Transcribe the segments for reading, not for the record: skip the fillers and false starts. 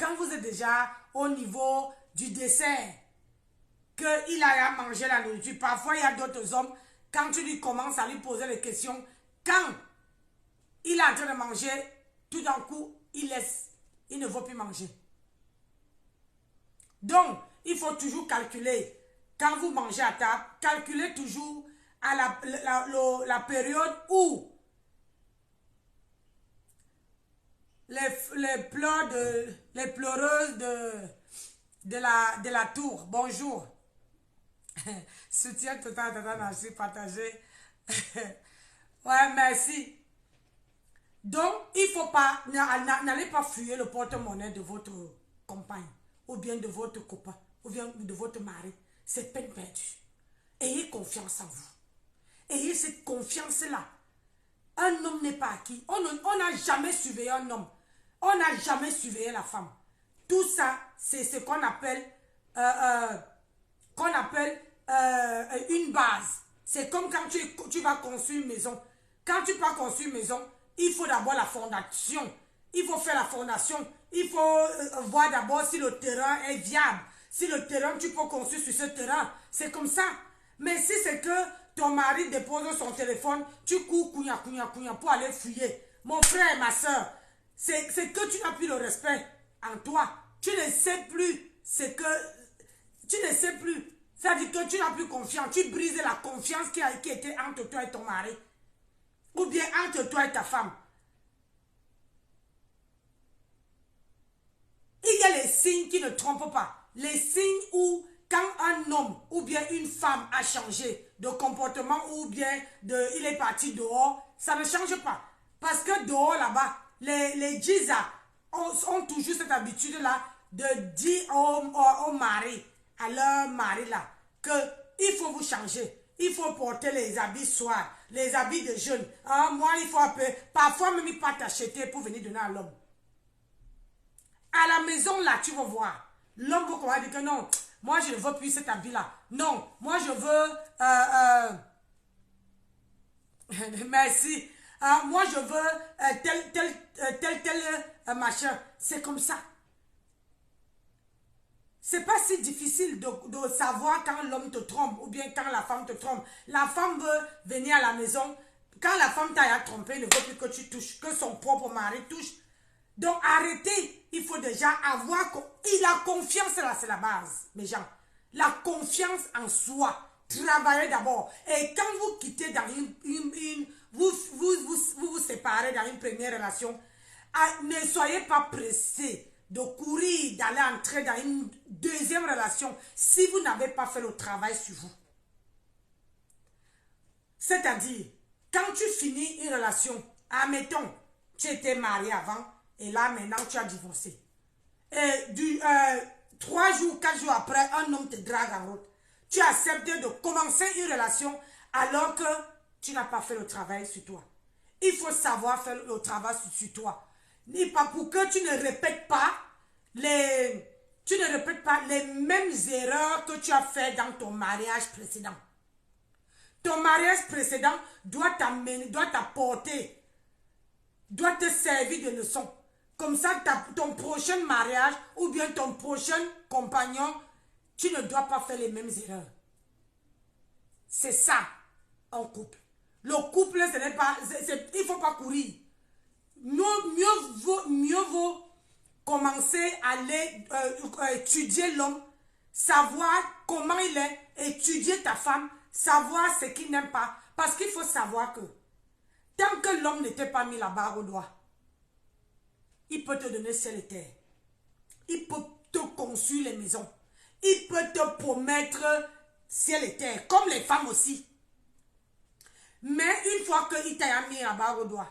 quand vous êtes déjà au niveau du dessert, qu'il a mangé la nourriture, parfois il y a d'autres hommes, quand tu lui commences à lui poser des questions, quand il est en train de manger, tout d'un coup, il laisse, il ne veut plus manger. Donc, il faut toujours calculer, quand vous mangez à table, calculez toujours à la période où les pleureuses de la tour, bonjour. Soutien total, tata Nancy, partagé. Ouais, merci. Donc, il ne faut pas, n'allez pas fuir le porte-monnaie de votre compagne, ou bien de votre copain, ou bien de votre mari. C'est peine perdue. Ayez confiance en vous. Ayez cette confiance-là. Un homme n'est pas acquis. On n'a jamais surveillé un homme. On n'a jamais surveillé la femme. Tout ça, c'est ce qu'on appelle, une base. C'est comme quand tu vas construire une maison. Quand tu vas construire une maison, il faut d'abord la fondation. Il faut faire la fondation. Il faut voir d'abord si le terrain est viable. Si le terrain, tu peux construire sur ce terrain. C'est comme ça. Mais si c'est que ton mari dépose son téléphone, tu cours couilla pour aller fouiller. Mon frère et ma soeur, c'est que tu n'as plus le respect en toi. Tu ne sais plus ce que... Tu ne sais plus. C'est-à-dire que tu n'as plus confiance. Tu brises la confiance qui était entre toi et ton mari. Ou bien entre toi et ta femme. Il y a les signes qui ne trompent pas. Les signes où, quand un homme ou bien une femme a changé de comportement ou bien il est parti dehors, ça ne change pas. Parce que dehors, là-bas, les Giza ont toujours cette habitude-là de dire au mari, à leur mari là, qu'il faut vous changer. Il faut porter les habits soirs, les habits de jeûne. Hein, moi, il faut un peu, parfois même il pas t'acheter pour venir donner à l'homme. À la maison là, tu vas voir. L'homme va commencer à dire que non, moi je ne veux plus cet habit-là. Non, moi je veux... Merci. Moi je veux tel machin. C'est comme ça. C'est pas si difficile de savoir quand l'homme te trompe ou bien quand la femme te trompe. La femme veut venir à la maison. Quand la femme t'a trompé, ne veut plus que tu touches, que son propre mari touche. Donc arrêtez, il faut déjà avoir... La confiance là, c'est la base, mes gens. La confiance en soi. Travaillez d'abord. Et quand vous quittez dans vous séparez dans une première relation, ne soyez pas pressés de courir, d'aller entrer dans une deuxième relation si vous n'avez pas fait le travail sur vous. C'est-à-dire, quand tu finis une relation, admettons, tu étais marié avant, et là, maintenant, tu as divorcé. Et 3 jours, 4 jours après, un homme te drague en route. Tu as accepté de commencer une relation alors que tu n'as pas fait le travail sur toi. Il faut savoir faire le travail sur toi. Pas pour que tu ne répètes pas les mêmes erreurs que tu as fait dans ton mariage précédent. Ton mariage précédent doit t'apporter, doit te servir de leçon. Comme ça, ton prochain mariage ou bien ton prochain compagnon, tu ne dois pas faire les mêmes erreurs. C'est ça, un couple. Le couple, ce n'est pas... il ne faut pas courir. Mieux vaut commencer à aller étudier l'homme, savoir comment il est, étudier ta femme, savoir ce qu'il n'aime pas. Parce qu'il faut savoir que tant que l'homme n'était pas mis la barre au doigt, il peut te donner ciel et terre. Il peut te construire les maisons. Il peut te promettre ciel et terre, comme les femmes aussi. Mais une fois qu'il t'a mis la barre au doigt,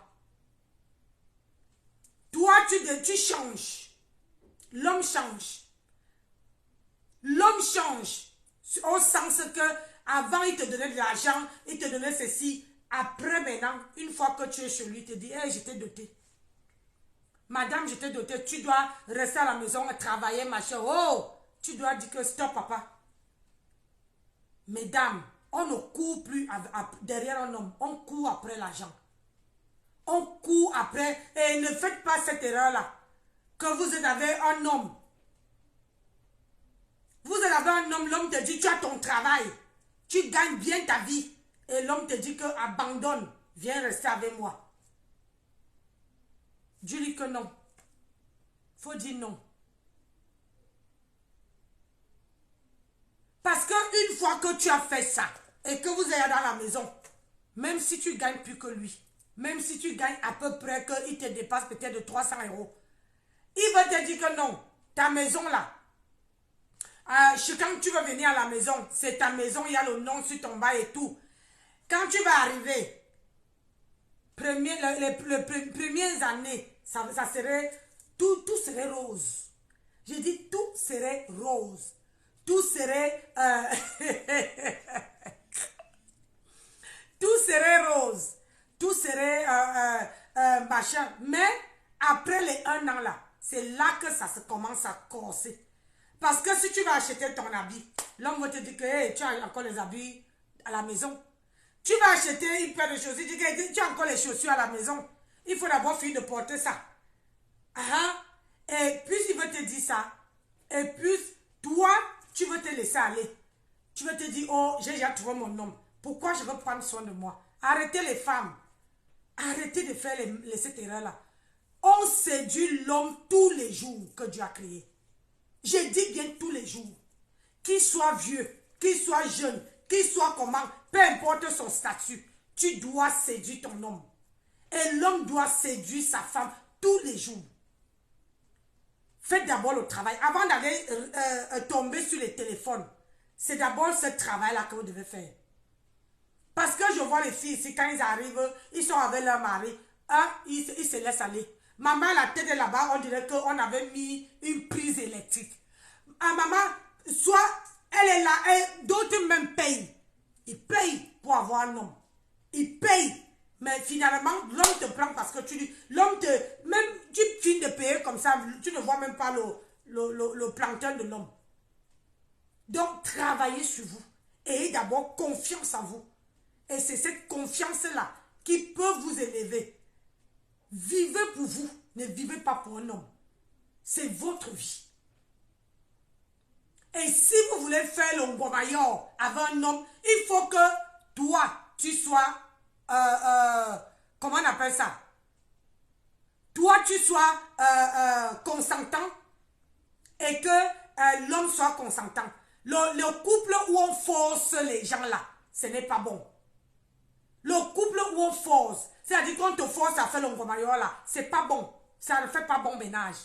toi, tu changes. L'homme change. L'homme change. Au sens que avant il te donnait de l'argent, il te donnait ceci. Après, maintenant, une fois que tu es chez lui, il te dit, hey, je t'ai doté. Madame, je t'ai doté, tu dois rester à la maison et travailler, machin. Oh, tu dois dire que stop, papa. Mesdames, on ne court plus derrière un homme, on court après l'argent. On court après, et ne faites pas cette erreur-là. que vous avez un homme. Vous avez un homme, l'homme te dit, tu as ton travail. Tu gagnes bien ta vie. Et l'homme te dit que abandonne, viens rester avec moi. Dis-lui que non. Faut dire non. Parce qu'une fois que tu as fait ça, et que vous êtes dans la maison, même si tu gagnes plus que lui, même si tu gagnes à peu près qu'il te dépasse peut-être de 300 €, il va te dire que non, ta maison là, quand tu vas venir à la maison, c'est ta maison, il y a le nom sur ton bail et tout. Quand tu vas arriver, les premières années, ça serait, tout serait rose. Je dis tout serait rose. Tout serait, tout serait rose. Tout serait machin. Mais après les 1 an là, c'est là que ça se commence à corser. Parce que si tu vas acheter ton habit, l'homme va te dire que hey, tu as encore les habits à la maison. Tu vas acheter une paire de chaussures, tu dis que tu as encore les chaussures à la maison. Il faut d'abord finir de porter ça. Et puis il va te dire ça. Et puis toi, tu veux te laisser aller. Tu vas te dire, oh, j'ai déjà trouvé mon homme. Pourquoi je veux prendre soin de moi? Arrêtez les femmes. Arrêtez de faire cette erreur-là. On séduit l'homme tous les jours que Dieu a créé. Je dis bien tous les jours. Qu'il soit vieux, qu'il soit jeune, qu'il soit comment, peu importe son statut, tu dois séduire ton homme. Et l'homme doit séduire sa femme tous les jours. Faites d'abord le travail. Avant d'aller tomber sur les téléphones, c'est d'abord ce travail-là que vous devez faire. Parce que je vois les filles ici, quand ils arrivent, ils sont avec leur mari, ils se laissent aller. Maman, la tête est là-bas, on dirait qu'on avait mis une prise électrique. Maman, soit elle est là, d'autres même payent. Ils payent pour avoir un homme. Ils payent. Mais finalement, l'homme te prend parce que l'homme te... Même tu finis de payer comme ça, tu ne vois même pas le plancton de l'homme. Donc, travaillez sur vous. Ayez d'abord confiance en vous. Et c'est cette confiance-là qui peut vous élever. Vivez pour vous. Ne vivez pas pour un homme. C'est votre vie. Et si vous voulez faire le gomaillon avec un homme, il faut que toi, tu sois... comment on appelle ça? Toi, tu sois consentant et que l'homme soit consentant. Le couple où on force les gens là, ce n'est pas bon. Le couple où on force, c'est-à-dire qu'on te force à faire le gomaillon là, c'est pas bon. Ça ne fait pas bon ménage.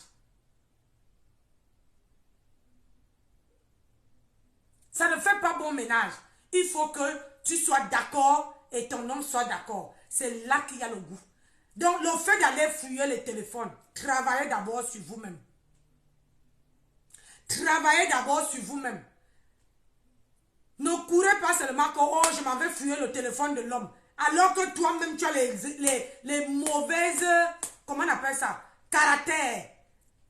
Ça ne fait pas bon ménage. Il faut que tu sois d'accord et ton homme soit d'accord. C'est là qu'il y a le goût. Donc, le fait d'aller fouiller les téléphones, travaillez d'abord sur vous-même. Travaillez d'abord sur vous-même. Ne courez pas seulement que, oh, je m'en vais fouiller le téléphone de l'homme. Alors que toi-même, tu as les mauvaises, comment on appelle ça? Caractère.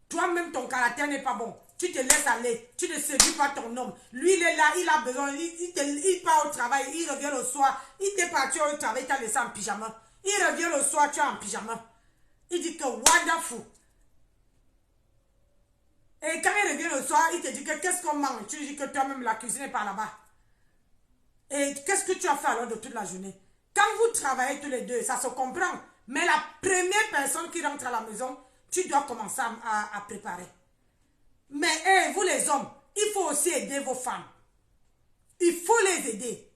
Toi-même, ton caractère n'est pas bon. Tu te laisses aller. Tu ne séduis pas ton homme. Lui, il est là, il a besoin. Il part au travail, il revient le soir. Il t'est parti au travail, il t'a laissé en pyjama. Il revient le soir, tu es en pyjama. Il dit que wonderful. Et quand il revient le soir, il te dit que qu'est-ce qu'on mange? Tu dis que toi-même, la cuisine est par là-bas. Et qu'est-ce que tu as fait alors de toute la journée? Quand vous travaillez tous les deux, ça se comprend. Mais la première personne qui rentre à la maison, tu dois commencer à préparer. Mais hey, vous les hommes, il faut aussi aider vos femmes. Il faut les aider.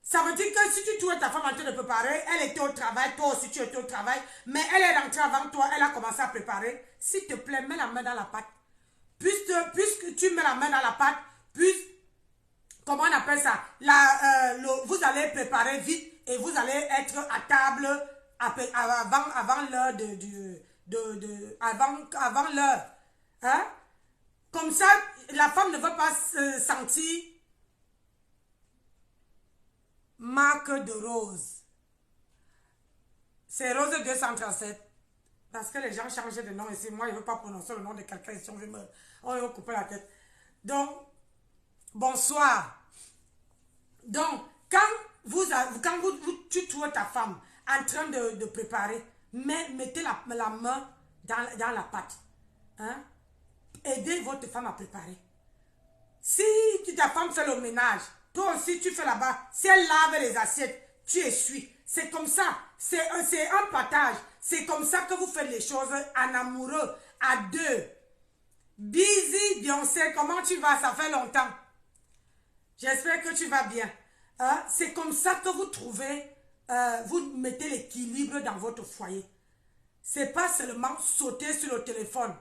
Ça veut dire que si tu trouves ta femme en train de préparer, elle était au travail, toi aussi tu étais au travail, mais elle est rentrée avant toi, elle a commencé à préparer. S'il te plaît, mets la main dans la pâte. Puisque tu mets la main dans la pâte, comment on appelle ça? Vous allez préparer vite et vous allez être à table avant l'heure avant l'heure. Hein? Comme ça, la femme ne va pas se sentir marque de rose. C'est Rose 237. Parce que les gens changent de nom ici. Moi, je ne veux pas prononcer le nom de quelqu'un ici. On va couper la tête. Donc, bonsoir. Donc, quand tu trouves ta femme en train de préparer, mettez la main dans la pâte. Hein? Aidez votre femme à préparer. Si ta femme fait le ménage, toi aussi tu fais là-bas. Si elle lave les assiettes, tu essuies. C'est comme ça. C'est un partage. C'est comme ça que vous faites les choses en amoureux, à deux. Busy, Beyoncé, comment tu vas? Ça fait longtemps. J'espère que tu vas bien. C'est comme ça que vous trouvez, vous mettez l'équilibre dans votre foyer. C'est pas seulement sauter sur le téléphone.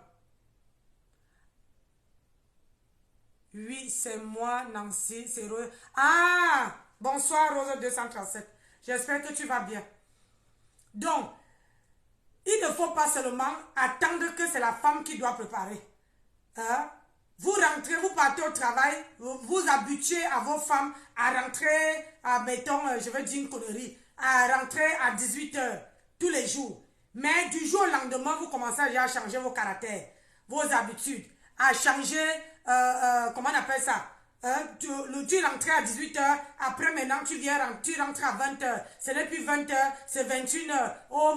Oui, c'est moi, Nancy, c'est Rose. Ah, bonsoir, Rose 237. J'espère que tu vas bien. Donc, il ne faut pas seulement attendre que c'est la femme qui doit préparer. Vous rentrez, vous partez au travail, vous habituez à vos femmes à rentrer, mettons, je veux dire une connerie, à rentrer à 18 h tous les jours. Mais du jour au lendemain, vous commencez déjà à changer vos caractères, vos habitudes, à changer, comment on appelle ça? Tu rentrais à 18 h, après maintenant tu rentres à 20 h. Ce n'est plus 20 h, c'est 21 h. Oh,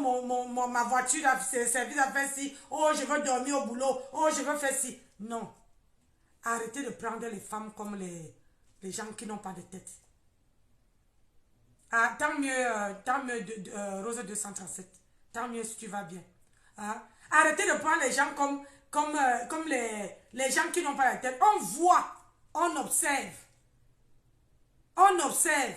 ma voiture a servi à faire ci. Oh, je veux dormir au boulot. Oh, je veux faire ci. Non. Arrêtez de prendre les femmes comme les gens qui n'ont pas de tête. Ah, tant mieux, Rose 237. Tant mieux si tu vas bien. Arrêtez de prendre les gens comme les gens qui n'ont pas de tête. On voit, on observe. On observe.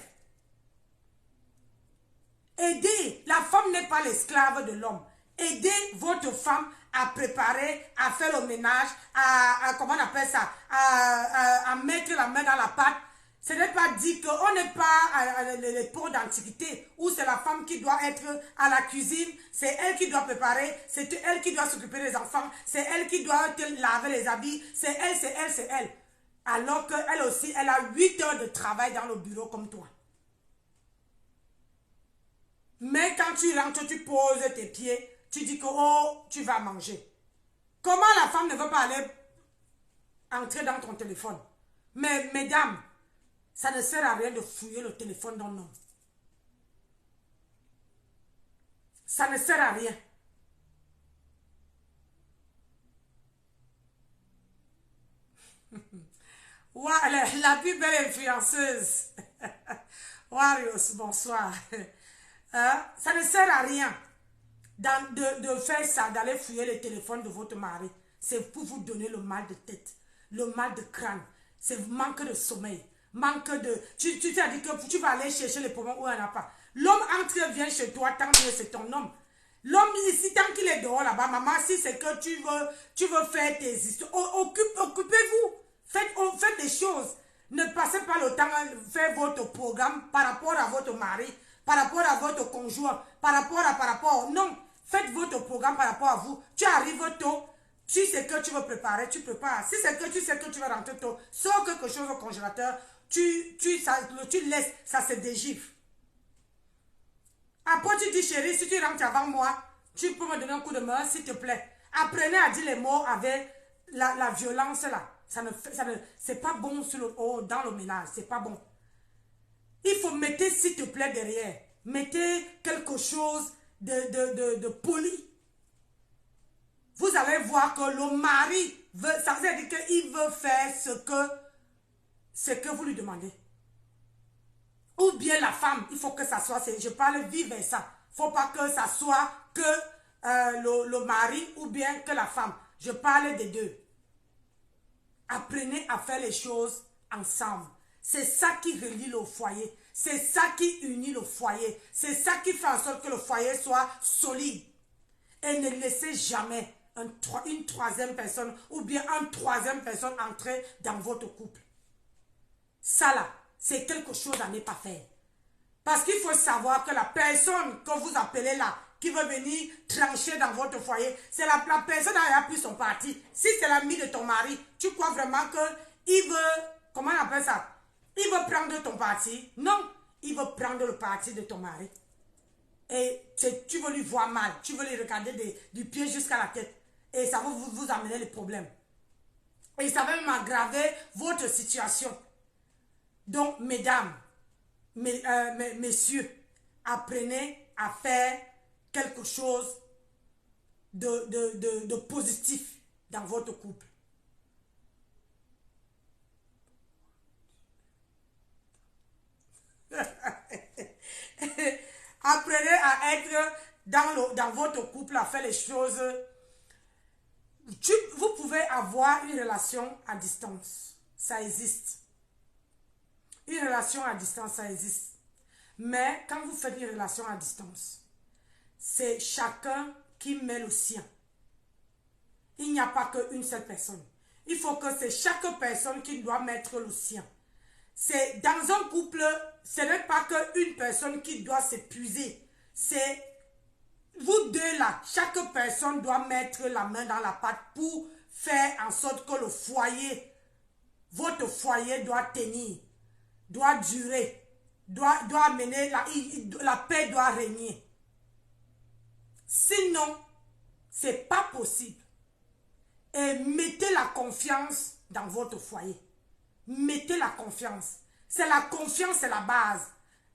Aidez. La femme n'est pas l'esclave de l'homme. Aidez votre femme à préparer, à faire le ménage, comment on appelle ça, à mettre la main dans la pâte. Ce n'est pas dit qu'on n'est pas à l'époque d'antiquité où c'est la femme qui doit être à la cuisine, c'est elle qui doit préparer, c'est elle qui doit s'occuper des enfants, c'est elle qui doit te laver les habits, c'est elle, c'est elle, c'est elle. Alors qu'elle aussi, elle a 8 heures de travail dans le bureau comme toi. Mais quand tu rentres, tu poses tes pieds, tu dis que oh, tu vas manger. Comment la femme ne veut pas aller entrer dans ton téléphone? Mais mesdames, ça ne sert à rien de fouiller le téléphone d'un homme. Ça ne sert à rien. La plus belle influenceuse. Warriors, bonsoir. Ça ne sert à rien de faire ça, d'aller fouiller le téléphone de votre mari. C'est pour vous donner le mal de tête, le mal de crâne. C'est manque de sommeil, manque de... Tu t'as dit que tu vas aller chercher les problèmes où il n'y en a pas. L'homme entre, vient chez toi, tant mieux, c'est ton homme. L'homme ici, tant qu'il est dehors là-bas, maman, si c'est que tu veux faire tes histoires, occupez-vous. Faites des choses. Ne passez pas le temps à faire votre programme par rapport à votre mari, par rapport à votre conjoint, par rapport. Non, faites votre programme par rapport à vous. Tu arrives tôt, tu sais que tu veux préparer, tu prépares. Si c'est que tu sais que tu vas rentrer tôt, sors quelque chose au congélateur, tu laisses, ça se dégifle. Après, tu dis, chérie, si tu rentres avant moi, tu peux me donner un coup de main, s'il te plaît. Apprenez à dire les mots avec la violence là. C'est pas bon dans le ménage, c'est pas bon. Il faut mettre, s'il te plaît, derrière. Mettez quelque chose de poli. Vous allez voir que le mari veut, ça veut dire qu'il veut faire ce que vous lui demandez. Ou bien la femme, il faut que ça soit, je parle vice versa. Il ne faut pas que ça soit que le mari ou bien que la femme. Je parle des deux. Apprenez à faire les choses ensemble. C'est ça qui relie le foyer. C'est ça qui unit le foyer. C'est ça qui fait en sorte que le foyer soit solide. Et ne laissez jamais une troisième personne ou bien une troisième personne entrer dans votre couple. Ça là, c'est quelque chose à ne pas faire. Parce qu'il faut savoir que la personne que vous appelez là, qui veut venir trancher dans votre foyer, c'est la personne qui a pris son parti. Si c'est l'ami de ton mari, tu crois vraiment qu'il veut, comment on appelle ça? Il veut prendre ton parti? Non, il veut prendre le parti de ton mari. Et tu veux lui voir mal, tu veux lui regarder du pied jusqu'à la tête. Et ça va vous amener les problèmes. Et ça va même aggraver votre situation. Donc, mesdames, messieurs, apprenez à faire quelque chose de positif. dans votre couple. Apprenez à être dans votre couple, à faire les choses. Vous pouvez avoir une relation à distance. Ça existe. Une relation à distance, ça existe. Mais quand vous faites une relation à distance, c'est chacun qui met le sien. Il n'y a pas qu'une seule personne. Il faut que c'est chaque personne qui doit mettre le sien. C'est dans un couple, ce n'est pas qu'une personne qui doit s'épuiser. C'est vous deux là. Chaque personne doit mettre la main dans la pâte pour faire en sorte que le foyer, votre foyer doit tenir, doit durer, doit amener, la paix doit régner. Sinon, c'est pas possible. Et mettez la confiance dans votre foyer. Mettez la confiance. C'est la confiance, c'est la base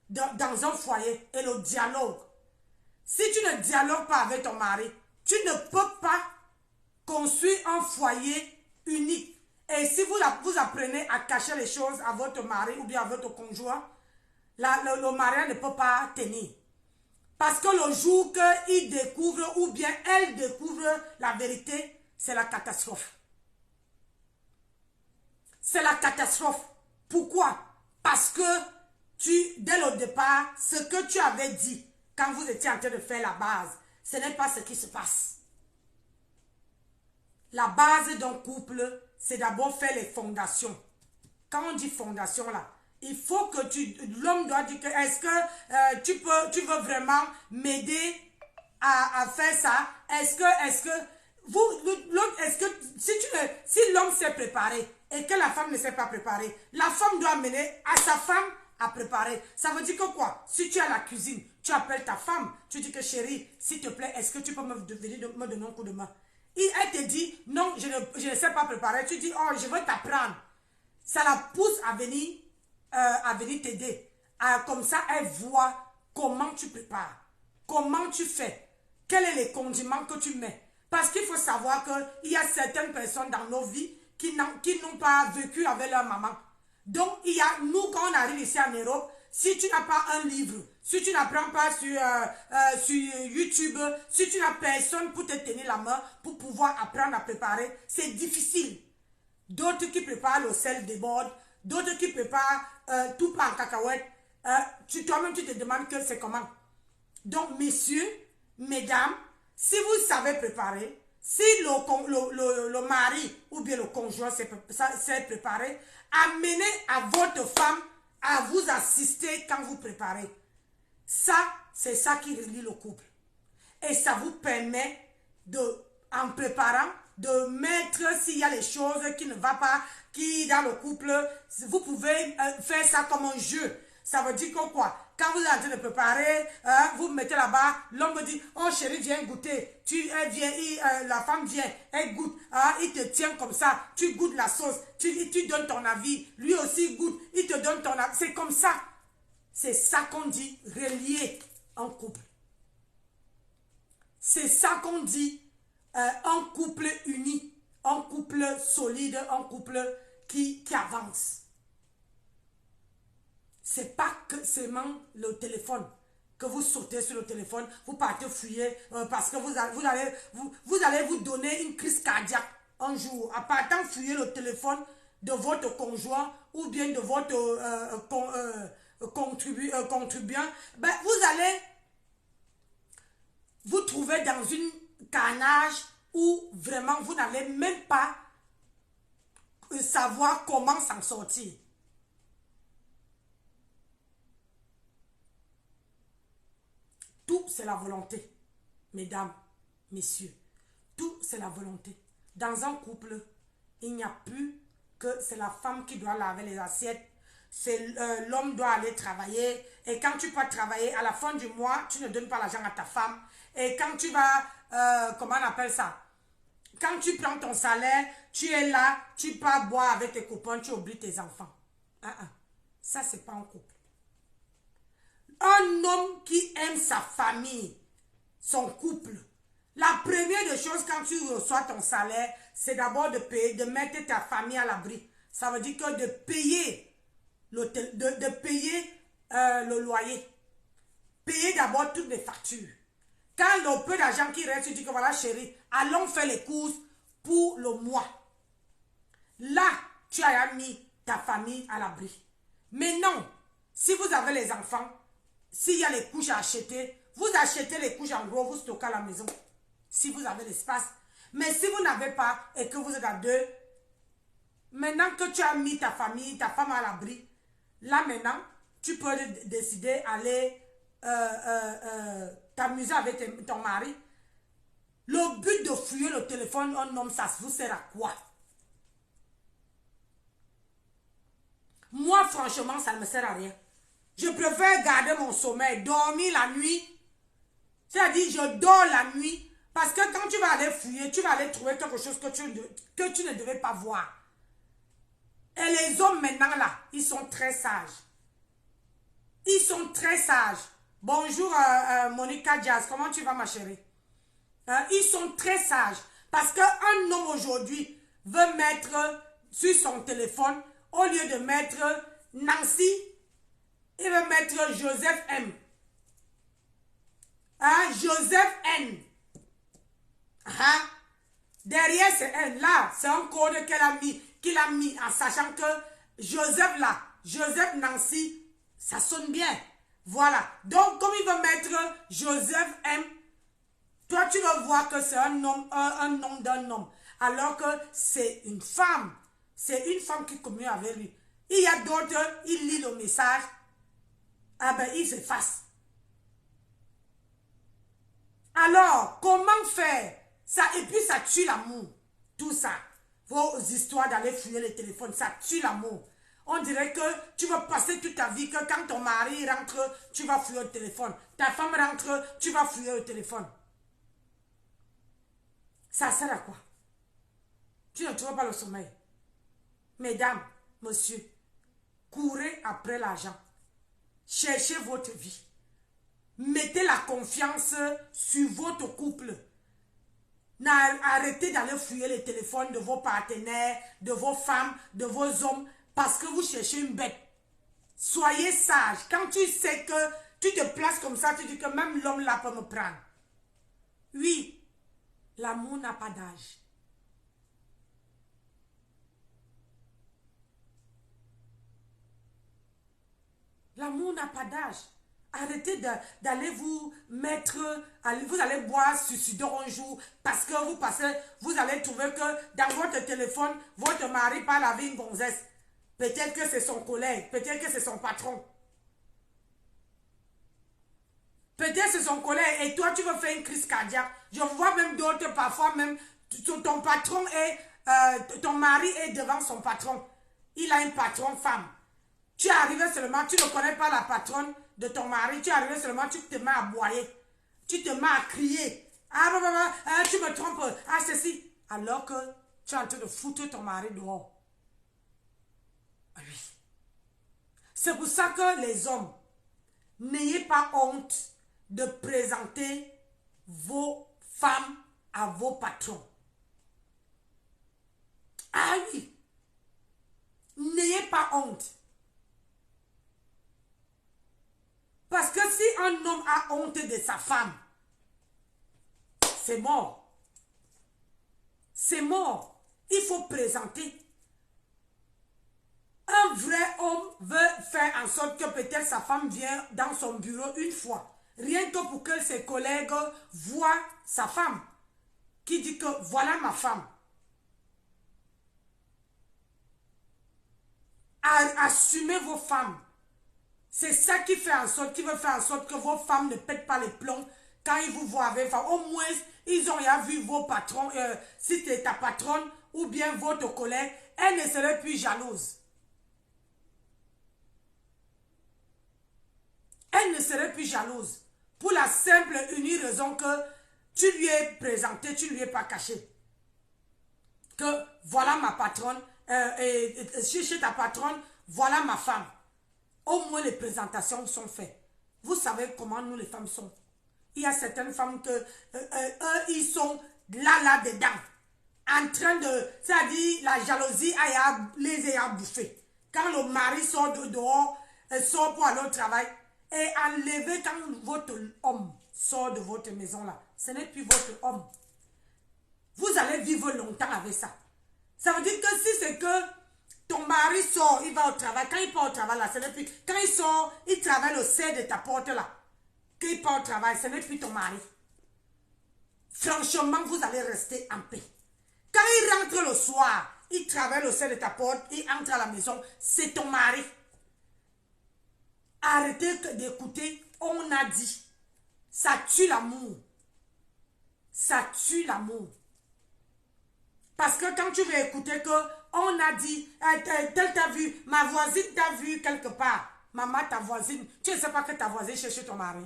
dans un foyer. Et le dialogue. Si tu ne dialogues pas avec ton mari, tu ne peux pas construire un foyer unique. Et si vous apprenez à cacher les choses à votre mari ou bien à votre conjoint, le mariage ne peut pas tenir. Parce que le jour qu'il découvre ou bien elle découvre la vérité, c'est la catastrophe. C'est la catastrophe. Pourquoi? Parce que dès le départ, ce que tu avais dit quand vous étiez en train de faire la base, ce n'est pas ce qui se passe. La base d'un couple, c'est d'abord faire les fondations. Quand on dit fondation là, il faut que l'homme doit dire que est-ce que tu veux vraiment m'aider à faire ça? Est-ce que si l'homme s'est préparé et que la femme ne s'est pas préparée, la femme doit amener à sa femme à préparer. Ça veut dire que quoi? Si tu es à la cuisine, tu appelles ta femme, tu dis que chérie, s'il te plaît, est-ce que tu peux venir me donner un coup de main? Elle te dit, non, je ne sais pas préparer. Tu dis, oh, je veux t'apprendre. Ça la pousse à venir t'aider. Comme ça, elle voit comment tu prépares, comment tu fais, quels sont les condiments que tu mets. Parce qu'il faut savoir qu'il y a certaines personnes dans nos vies qui n'ont pas vécu avec leur maman. Donc, nous, quand on arrive ici en Europe, si tu n'as pas un livre, si tu n'apprends pas sur YouTube, si tu n'as personne pour te tenir la main, pour pouvoir apprendre à préparer, c'est difficile. D'autres qui préparent le sel déborde, d'autres qui préparent tout pas en cacahuète. Toi-même, tu te demandes que c'est comment. Donc, messieurs, mesdames, si vous savez préparer, si le mari ou bien le conjoint s'est préparé, amenez à votre femme à vous assister quand vous préparez. Ça, c'est ça qui relie le couple. Et ça vous permet en préparant, de mettre s'il y a les choses qui ne vont pas, qui dans le couple, vous pouvez faire ça comme un jeu. Ça veut dire que quoi? Quand vous êtes en train de préparer, vous mettez là-bas, l'homme me dit, oh chérie, viens goûter. La femme vient, elle goûte, il te tient comme ça, tu goûtes la sauce, tu donnes ton avis, lui aussi goûte, il te donne ton avis. C'est comme ça. C'est ça qu'on dit relier un couple. C'est ça qu'on dit un couple uni, un couple solide, un couple qui avance. C'est pas que seulement le téléphone, que vous sautez sur le téléphone, vous partez fouiller parce que vous allez vous donner une crise cardiaque un jour. En partant fouiller le téléphone de votre conjoint ou bien de votre contribuant, ben, vous allez vous trouver dans une carnage où vraiment vous n'allez même pas savoir comment s'en sortir. Tout, c'est la volonté, mesdames, messieurs. Tout, c'est la volonté. Dans un couple, il n'y a plus que c'est la femme qui doit laver les assiettes, l'homme doit aller travailler, et quand tu vas travailler, à la fin du mois, tu ne donnes pas l'argent à ta femme, et quand tu vas, comment on appelle ça? Quand tu prends ton salaire, tu es là, tu pars boire avec tes copains, tu oublies tes enfants. Ça, c'est pas un couple. Un homme qui aime sa famille, son couple, la première des choses quand tu reçois ton salaire, c'est d'abord de payer, de mettre ta famille à l'abri. Ça veut dire que de payer de payer le loyer. Payer d'abord toutes les factures. Quand le peu d'argent qui reste, tu dis que voilà chérie, allons faire les courses pour le mois. Là, tu as mis ta famille à l'abri. Mais non, si vous avez les enfants, s'il y a les couches à acheter, vous achetez les couches en gros, vous stockez à la maison. Si vous avez l'espace. Mais si vous n'avez pas et que vous êtes à deux, maintenant que tu as mis ta famille, ta femme à l'abri, là maintenant, tu peux décider d'aller t'amuser avec ton mari. Le but de fouiller le téléphone, un homme, ça vous sert à quoi? Moi, franchement, ça ne me sert à rien. Je préfère garder mon sommeil, dormir la nuit. C'est-à-dire, je dors la nuit. Parce que quand tu vas aller fouiller, tu vas aller trouver quelque chose que tu ne devais pas voir. Et les hommes maintenant là, ils sont très sages. Ils sont très sages. Bonjour Monica Jazz, comment tu vas ma chérie? Ils sont très sages. Parce qu'un homme aujourd'hui veut mettre sur son téléphone, au lieu de mettre Nancy, il veut mettre Joseph M. Joseph N. Derrière c'est N. Là, c'est un code qu'il a mis en sachant que Joseph là, Joseph Nancy, ça sonne bien. Voilà. Donc, comme il veut mettre Joseph M, toi, tu vas voir que c'est un nom d'un homme. Alors que c'est une femme. C'est une femme qui communique avec lui. Il y a d'autres, il lit le message. Ah ben, il s'efface. Alors, comment faire ça? Et puis, ça tue l'amour. Tout ça. Vos histoires d'aller fouiller les téléphones, ça tue l'amour. On dirait que tu vas passer toute ta vie, que quand ton mari rentre, tu vas fouiller le téléphone. Ta femme rentre, tu vas fouiller le téléphone. Ça sert à quoi? Tu ne trouves pas le sommeil. Mesdames, monsieur, courez après l'argent. Cherchez votre vie. Mettez la confiance sur votre couple. Arrêtez d'aller fouiller les téléphones de vos partenaires, de vos femmes, de vos hommes, parce que vous cherchez une bête. Soyez sage. Quand tu sais que tu te places comme ça, tu dis que même l'homme là peut me prendre. Oui, l'amour n'a pas d'âge. L'amour n'a pas d'âge. Arrêtez d'aller vous mettre, vous allez boire suicidor un jour parce que vous allez trouver que dans votre téléphone, votre mari parle avec une gonzesse. Peut-être que c'est son collègue, peut-être que c'est son patron. Peut-être que c'est son collègue et toi tu veux faire une crise cardiaque. Je vois même d'autres parfois même, ton patron ton mari est devant son patron. Il a une patronne femme. Tu es arrivé seulement, tu ne connais pas la patronne de ton mari, tu es arrivé seulement, tu te mets à aboyer. Tu te mets à crier. Tu me trompes, ceci. Alors que tu es en train de foutre ton mari dehors. Oui. C'est pour ça que les hommes, n'ayez pas honte de présenter vos femmes à vos patrons. Ah oui. N'ayez pas honte. Parce que si un homme a honte de sa femme, c'est mort. C'est mort. Il faut présenter. Un vrai homme veut faire en sorte que peut-être sa femme vient dans son bureau une fois. Rien que pour que ses collègues voient sa femme. Qui dit que voilà ma femme. Assumez vos femmes. C'est ça qui fait en sorte, qui veut faire en sorte que vos femmes ne pètent pas les plombs quand ils vous voient avec femme. Au moins, ils ont déjà vu vos patrons, si c'est ta patronne ou bien votre collègue, elle ne serait plus jalouse. Elle ne serait plus jalouse. Pour la simple et unique raison que tu lui es présenté, tu ne lui es pas caché. Que voilà ma patronne, chez ta patronne, voilà ma femme. Au moins les présentations sont faites. Vous savez comment nous les femmes sont. Il y a certaines femmes que eux, ils sont là dedans. en train de, c'est-à-dire la jalousie les ayant bouffés. Quand le mari sort de dehors, sort pour aller au travail, et enlever quand votre homme sort de votre maison là, ce n'est plus votre homme. Vous allez vivre longtemps avec ça. Ça veut dire que si c'est que ton mari sort, il va au travail, quand il part au travail là, ce n'est plus, quand il sort, il travaille au sein de ta porte là, quand il part au travail, ce n'est plus ton mari. Franchement, vous allez rester en paix. Quand il rentre le soir, il travaille au sein de ta porte, il entre à la maison, c'est ton mari. Arrêtez d'écouter, on a dit. Ça tue l'amour. Ça tue l'amour. Parce que quand tu veux écouter que on a dit, tel t'a vu, ma voisine t'a vu quelque part. Maman, ta voisine, tu ne sais pas que ta voisine cherche ton mari.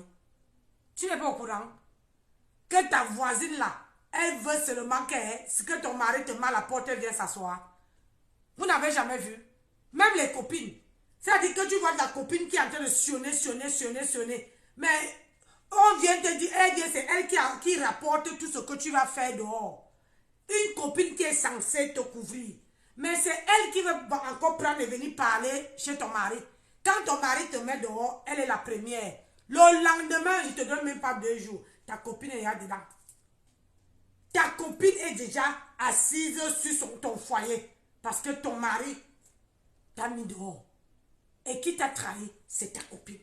Tu n'es pas au courant. Que ta voisine là, elle veut seulement que ton mari te met à la porte et vient s'asseoir. Vous n'avez jamais vu. Même les copines. C'est-à-dire que tu vois ta copine qui est en train de sionner. Mais on vient te dire, c'est elle qui rapporte tout ce que tu vas faire dehors. Une copine qui est censée te couvrir. Mais c'est elle qui veut encore prendre et venir parler chez ton mari. Quand ton mari te met dehors, elle est la première. Le lendemain, je ne te donne même pas 2 jours. Ta copine est là dedans. Ta copine est déjà assise sur ton foyer. Parce que ton mari t'a mis dehors. Et qui t'a trahi, c'est ta copine.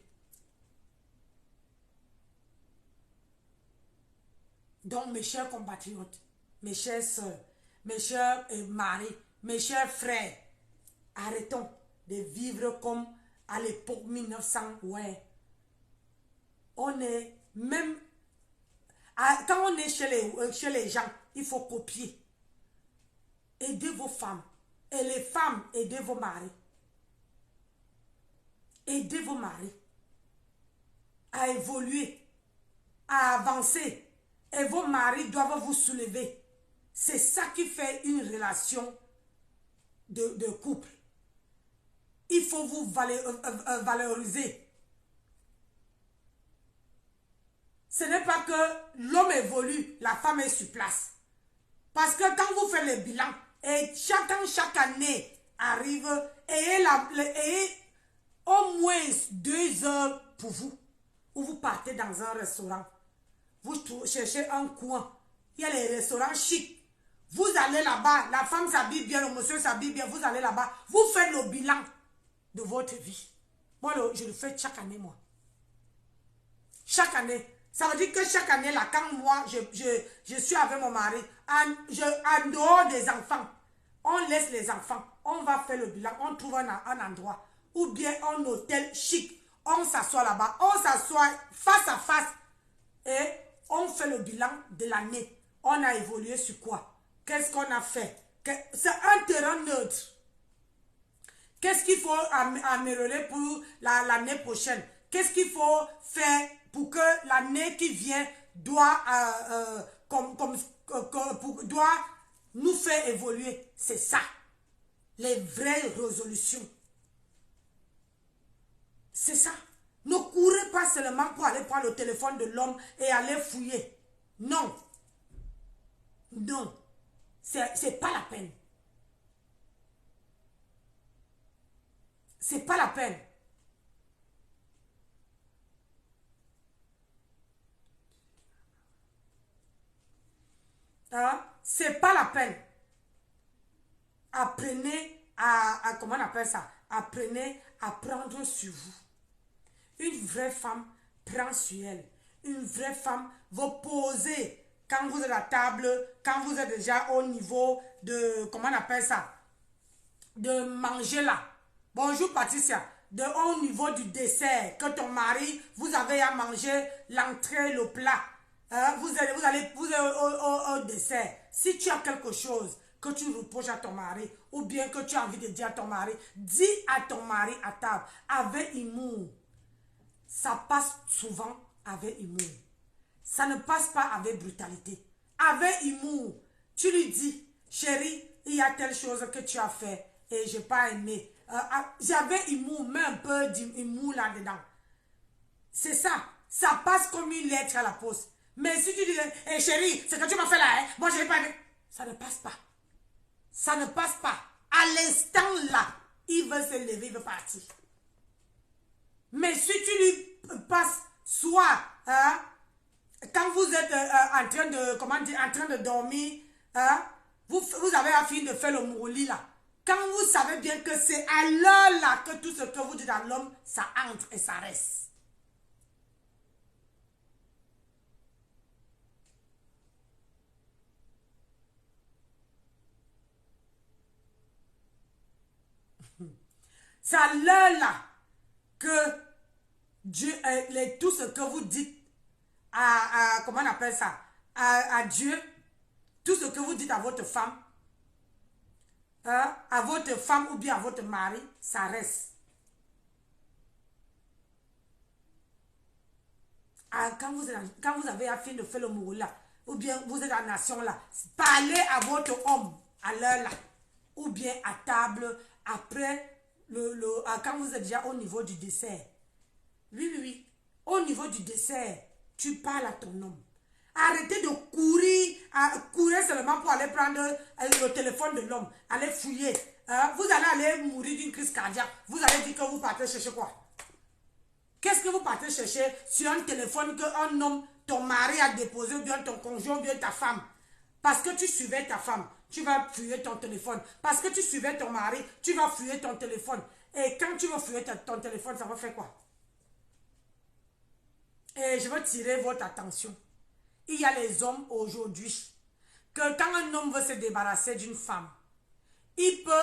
Donc, mes chers compatriotes, mes chères soeurs, mes chers maris, mes chers frères, arrêtons de vivre comme à l'époque 1900, ouais. On est même... Quand on est chez les gens, il faut copier. Aidez vos femmes. Et les femmes, aidez vos maris. Aidez vos maris à évoluer, à avancer. Et vos maris doivent vous soulever. C'est ça qui fait une relation de couple. Il faut vous valoriser. Ce n'est pas que l'homme évolue, la femme est sur place. Parce que quand vous faites le bilan, et chaque année arrive, ayez au moins 2 heures pour vous, où vous partez dans un restaurant. Vous cherchez un coin. Il y a les restaurants chics. Vous allez là-bas, la femme s'habille bien, le monsieur s'habille bien, vous allez là-bas. Vous faites le bilan de votre vie. Moi, je le fais chaque année, moi. Chaque année. Ça veut dire que chaque année, là, quand moi, je suis avec mon mari, en dehors des enfants, on laisse les enfants, on va faire le bilan, on trouve un endroit, ou bien un hôtel chic, on s'assoit là-bas, on s'assoit face à face, et on fait le bilan de l'année. On a évolué sur quoi? Qu'est-ce qu'on a fait? C'est un terrain neutre. Qu'est-ce qu'il faut améliorer pour l'année prochaine? Qu'est-ce qu'il faut faire pour que l'année qui vient doit nous faire évoluer? C'est ça. Les vraies résolutions. C'est ça. Ne courez pas seulement pour aller prendre le téléphone de l'homme et aller fouiller. Non. Non. C'est pas la peine. C'est pas la peine. Hein? C'est pas la peine. Apprenez comment on appelle ça? Apprenez à prendre sur vous. Une vraie femme prend sur elle. Une vraie femme va poser quand vous êtes à table, quand vous êtes déjà au niveau de, comment on appelle ça? De manger là. Bonjour Patricia. Au niveau du dessert, que ton mari, vous avez à manger l'entrée, le plat. Vous allez au dessert. Si tu as quelque chose que tu reproches à ton mari, ou bien que tu as envie de dire à ton mari, dis à ton mari à table, avec humour. Ça passe souvent avec humour. Ça ne passe pas avec brutalité. Avec humour, tu lui dis, chérie, il y a telle chose que tu as fait et je n'ai pas aimé. J'avais humour, mais un peu d'humour là-dedans. C'est ça. Ça passe comme une lettre à la poste. Mais si tu dis, hey, chérie, ce que tu m'as fait là, hein, moi je n'ai pas aimé. Ça ne passe pas. Ça ne passe pas. À l'instant là, il veut se lever, il veut partir. Mais si tu lui passes soit, hein, quand vous êtes en train de, comment dire, en train de dormir, hein, vous avez fini de faire le mourli là. Quand vous savez bien que c'est à l'heure là que tout ce que vous dites à l'homme, ça entre et ça reste. C'est à l'heure là que Dieu, tout ce que vous dites comment on appelle ça, à Dieu, tout ce que vous dites à votre femme, à votre femme ou bien à votre mari, ça reste. Quand vous avez afin de faire le mourou là, ou bien vous êtes en nation là, parlez à votre homme à l'heure là, ou bien à table, après, quand vous êtes déjà au niveau du dessert. Oui, oui, oui. Au niveau du dessert, tu parles à ton homme. Arrêtez de courir seulement pour aller prendre le téléphone de l'homme, aller fouiller. Vous allez aller mourir d'une crise cardiaque. Vous allez dire que vous partez chercher quoi? Qu'est-ce que vous partez chercher sur un téléphone qu'un homme, ton mari a déposé, ou bien ton conjoint, ou bien ta femme? Parce que tu suivais ta femme, tu vas fouiller ton téléphone. Parce que tu suivais ton mari, tu vas fouiller ton téléphone. Et quand tu vas fouiller ton téléphone, ça va faire quoi? Et je veux tirer votre attention. Il y a les hommes aujourd'hui que quand un homme veut se débarrasser d'une femme, il peut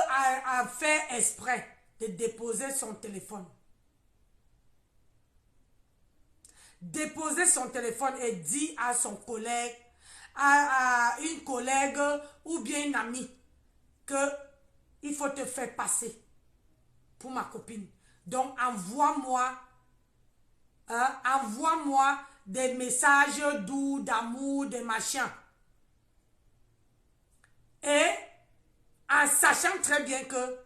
faire exprès de déposer son téléphone. Déposer son téléphone et dire à son collègue, à une collègue ou bien une amie que il faut te faire passer pour ma copine. Donc envoie-moi des messages doux, d'amour, des machins. Et en sachant très bien que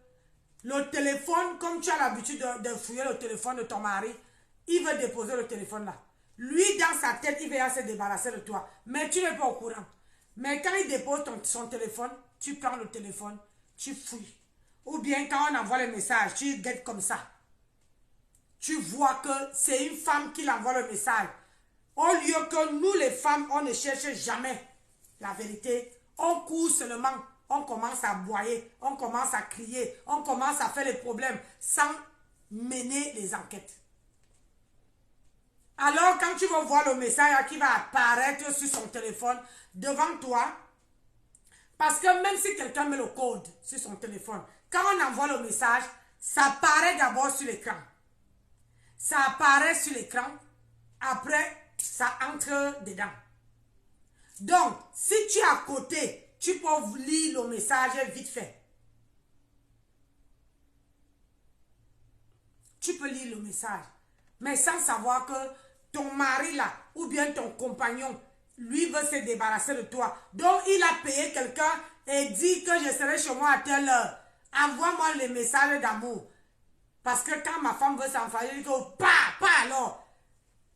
le téléphone, comme tu as l'habitude de fouiller le téléphone de ton mari, il veut déposer le téléphone là. Lui, dans sa tête, il va se débarrasser de toi. Mais tu n'es pas au courant. Mais quand il dépose son téléphone, tu prends le téléphone, tu fouilles. Ou bien quand on envoie le message, tu guettes comme ça. Tu vois que c'est une femme qui l'envoie le message. Au lieu que nous, les femmes, on ne cherche jamais la vérité. On court seulement. On commence à aboyer. On commence à crier. On commence à faire les problèmes sans mener les enquêtes. Alors, quand tu vas voir le message qui va apparaître sur son téléphone devant toi, parce que même si quelqu'un met le code sur son téléphone, quand on envoie le message, ça apparaît d'abord sur l'écran. Ça apparaît sur l'écran, après, ça entre dedans. Donc, si tu es à côté, tu peux lire le message vite fait. Tu peux lire le message, mais sans savoir que ton mari là, ou bien ton compagnon, lui veut se débarrasser de toi. Donc, il a payé quelqu'un et dit que je serai chez moi à telle heure. Envoie-moi les messages d'amour. Parce que quand ma femme veut s'enfailler, il dit que pas alors.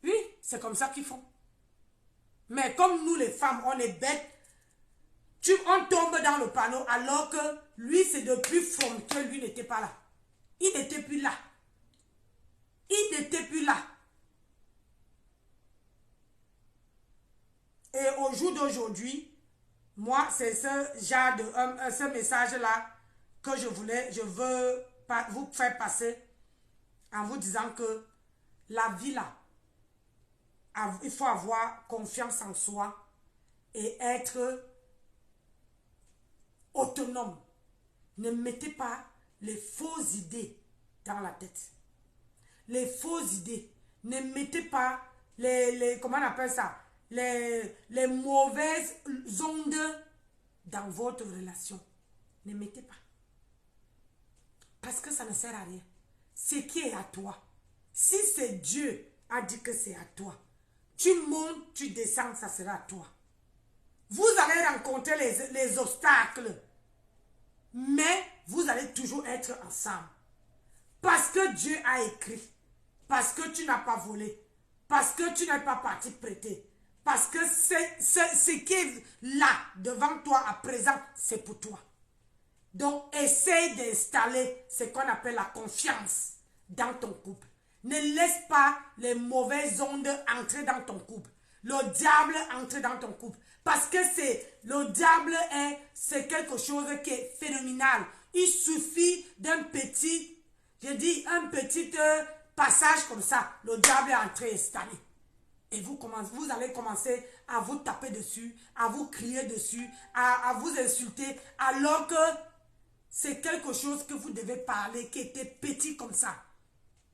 Oui, c'est comme ça qu'ils font. Mais comme nous les femmes, on est bêtes, on tombe dans le panneau alors que lui, c'est depuis forme que lui n'était pas là. Il n'était plus là. Il n'était plus là. Et au jour d'aujourd'hui, moi, c'est ce genre de ce message-là que je veux vous faire passer en vous disant que la vie là, il faut avoir confiance en soi et être autonome. Ne mettez pas les fausses idées dans la tête. Les fausses idées. Ne mettez pas comment on appelle ça? Les mauvaises ondes dans votre relation. Ne mettez pas. Parce que ça ne sert à rien. Ce qui est à toi. Si c'est Dieu a dit que c'est à toi, tu montes, tu descends, ça sera à toi. Vous allez rencontrer les obstacles, mais vous allez toujours être ensemble. Parce que Dieu a écrit, parce que tu n'as pas volé, parce que tu n'es pas parti prêter, Parce que ce qui est là, devant toi, à présent, c'est pour toi. Donc, essaye d'installer ce qu'on appelle la confiance dans ton couple. Ne laisse pas les mauvaises ondes entrer dans ton couple. Le diable entre dans ton couple. Parce que le diable c'est quelque chose qui est phénoménal. Il suffit d'un petit, je dis un petit passage comme ça. Le diable est entré installé. Et vous allez commencer à vous taper dessus, à vous crier dessus, à vous insulter, alors que c'est quelque chose que vous devez parler, qui était petit comme ça.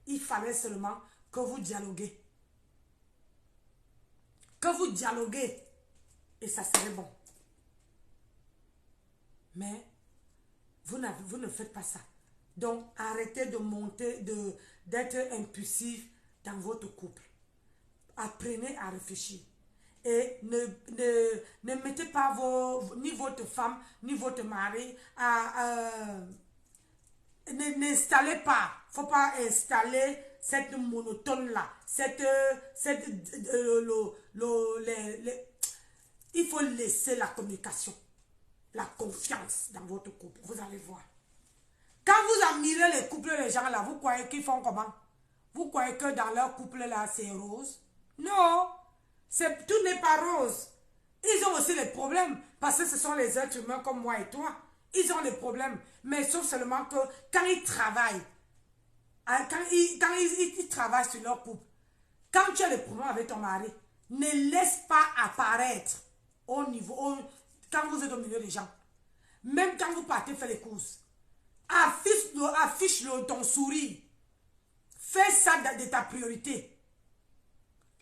Il fallait seulement que vous dialoguez. Que vous dialoguez. Et ça serait bon. Mais vous ne faites pas ça. Donc, arrêtez de monter, d'être impulsif dans votre couple. Apprenez à réfléchir. Et ne mettez pas ni votre femme, ni votre mari n'installez pas. Il ne faut pas installer cette monotone-là. Il faut laisser la communication, la confiance dans votre couple. Vous allez voir. Quand vous admirez les couples, les gens là, vous croyez qu'ils font comment? Vous croyez que dans leur couple là, c'est rose? Non, tout n'est pas rose. Ils ont aussi des problèmes parce que ce sont les êtres humains comme moi et toi. Ils ont des problèmes, mais sauf seulement que quand ils travaillent, quand ils travaillent sur leur couple, quand tu as des problèmes avec ton mari, ne laisse pas apparaître quand vous êtes au milieu des gens. Même quand vous partez faire les courses, affiche-le ton sourire. Fais ça de ta priorité.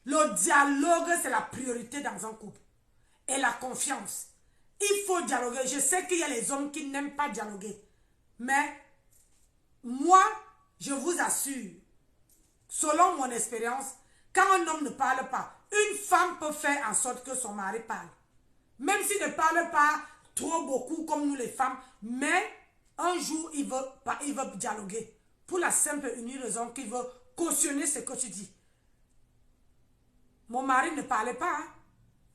Le dialogue, c'est la priorité dans un couple. Et la confiance. Il faut dialoguer. Je sais qu'il y a les hommes qui n'aiment pas dialoguer. Mais, moi, je vous assure, selon mon expérience, quand un homme ne parle pas, une femme peut faire en sorte que son mari parle. Même s'il ne parle pas trop beaucoup comme nous les femmes, mais un jour, il veut dialoguer. Pour la simple et unique raison qu'il veut cautionner ce que tu dis. Mon mari ne parlait pas. Hein?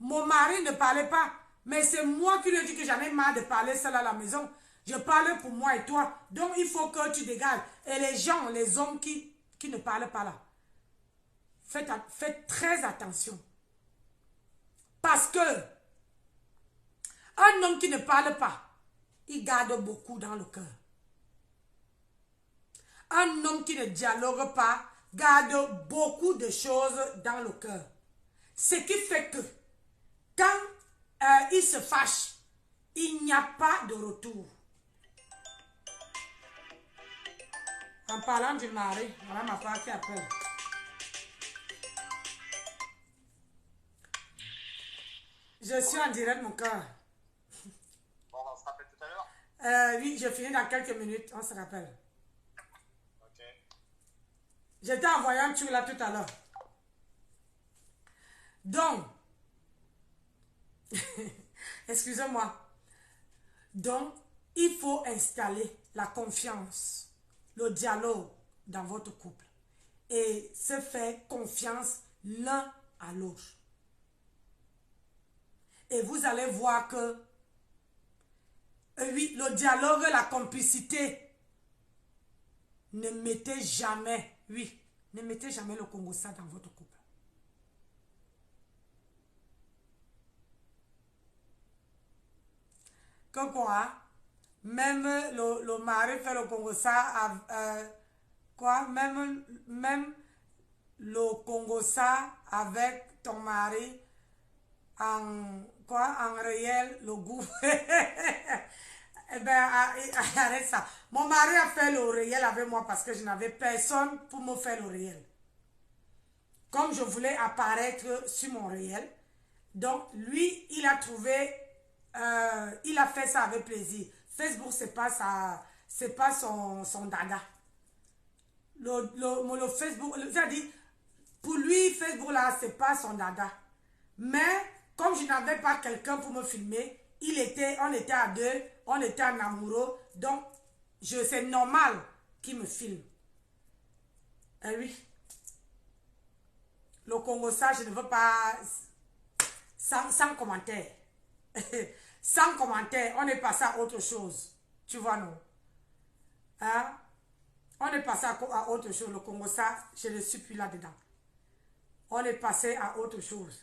Mon mari ne parlait pas. Mais c'est moi qui lui ai dit que j'en ai marre de parler seul à la maison. Je parle pour moi et toi. Donc il faut que tu dégages. Et les gens, les hommes qui ne parlent pas là, faites très attention. Parce que un homme qui ne parle pas, il garde beaucoup dans le cœur. Un homme qui ne dialogue pas garde beaucoup de choses dans le cœur. Ce qui fait que quand il se fâche, il n'y a pas de retour. En parlant du mari, voilà ma femme qui appelle. Je suis en direct, mon cœur. Bon, on se rappelle tout à l'heure? Oui, je finis dans quelques minutes, on se rappelle. Ok. Je t'ai envoyé un truc là tout à l'heure. Donc, excusez-moi. Donc, il faut installer la confiance, le dialogue dans votre couple et se faire confiance l'un à l'autre. Et vous allez voir que, oui, le dialogue, la complicité, ne mettez jamais, oui, ne mettez jamais le Congo-ça dans votre couple. Que quoi? Même le mari fait le Congo-ça, quoi? Même le Congo-ça avec ton mari en réel, le goût. Eh ben, arrête ça. Mon mari a fait le réel avec moi parce que je n'avais personne pour me faire le réel. Comme je voulais apparaître sur mon réel, donc lui, il a trouvé, il a fait ça avec plaisir. Facebook, c'est pas son dada. Le Facebook, c'est-à-dire, pour lui, Facebook là, c'est pas son dada. Mais, comme je n'avais pas quelqu'un pour me filmer, on était à deux, on était en amoureux, donc, c'est normal qu'il me filme. Eh oui. Le Congo, ça, je ne veux pas... sans commentaire. Sans commentaire, on est passé à autre chose. Tu vois, non? Hein? On est passé à autre chose. Le Congo, ça, je ne suis plus là-dedans. On est passé à autre chose.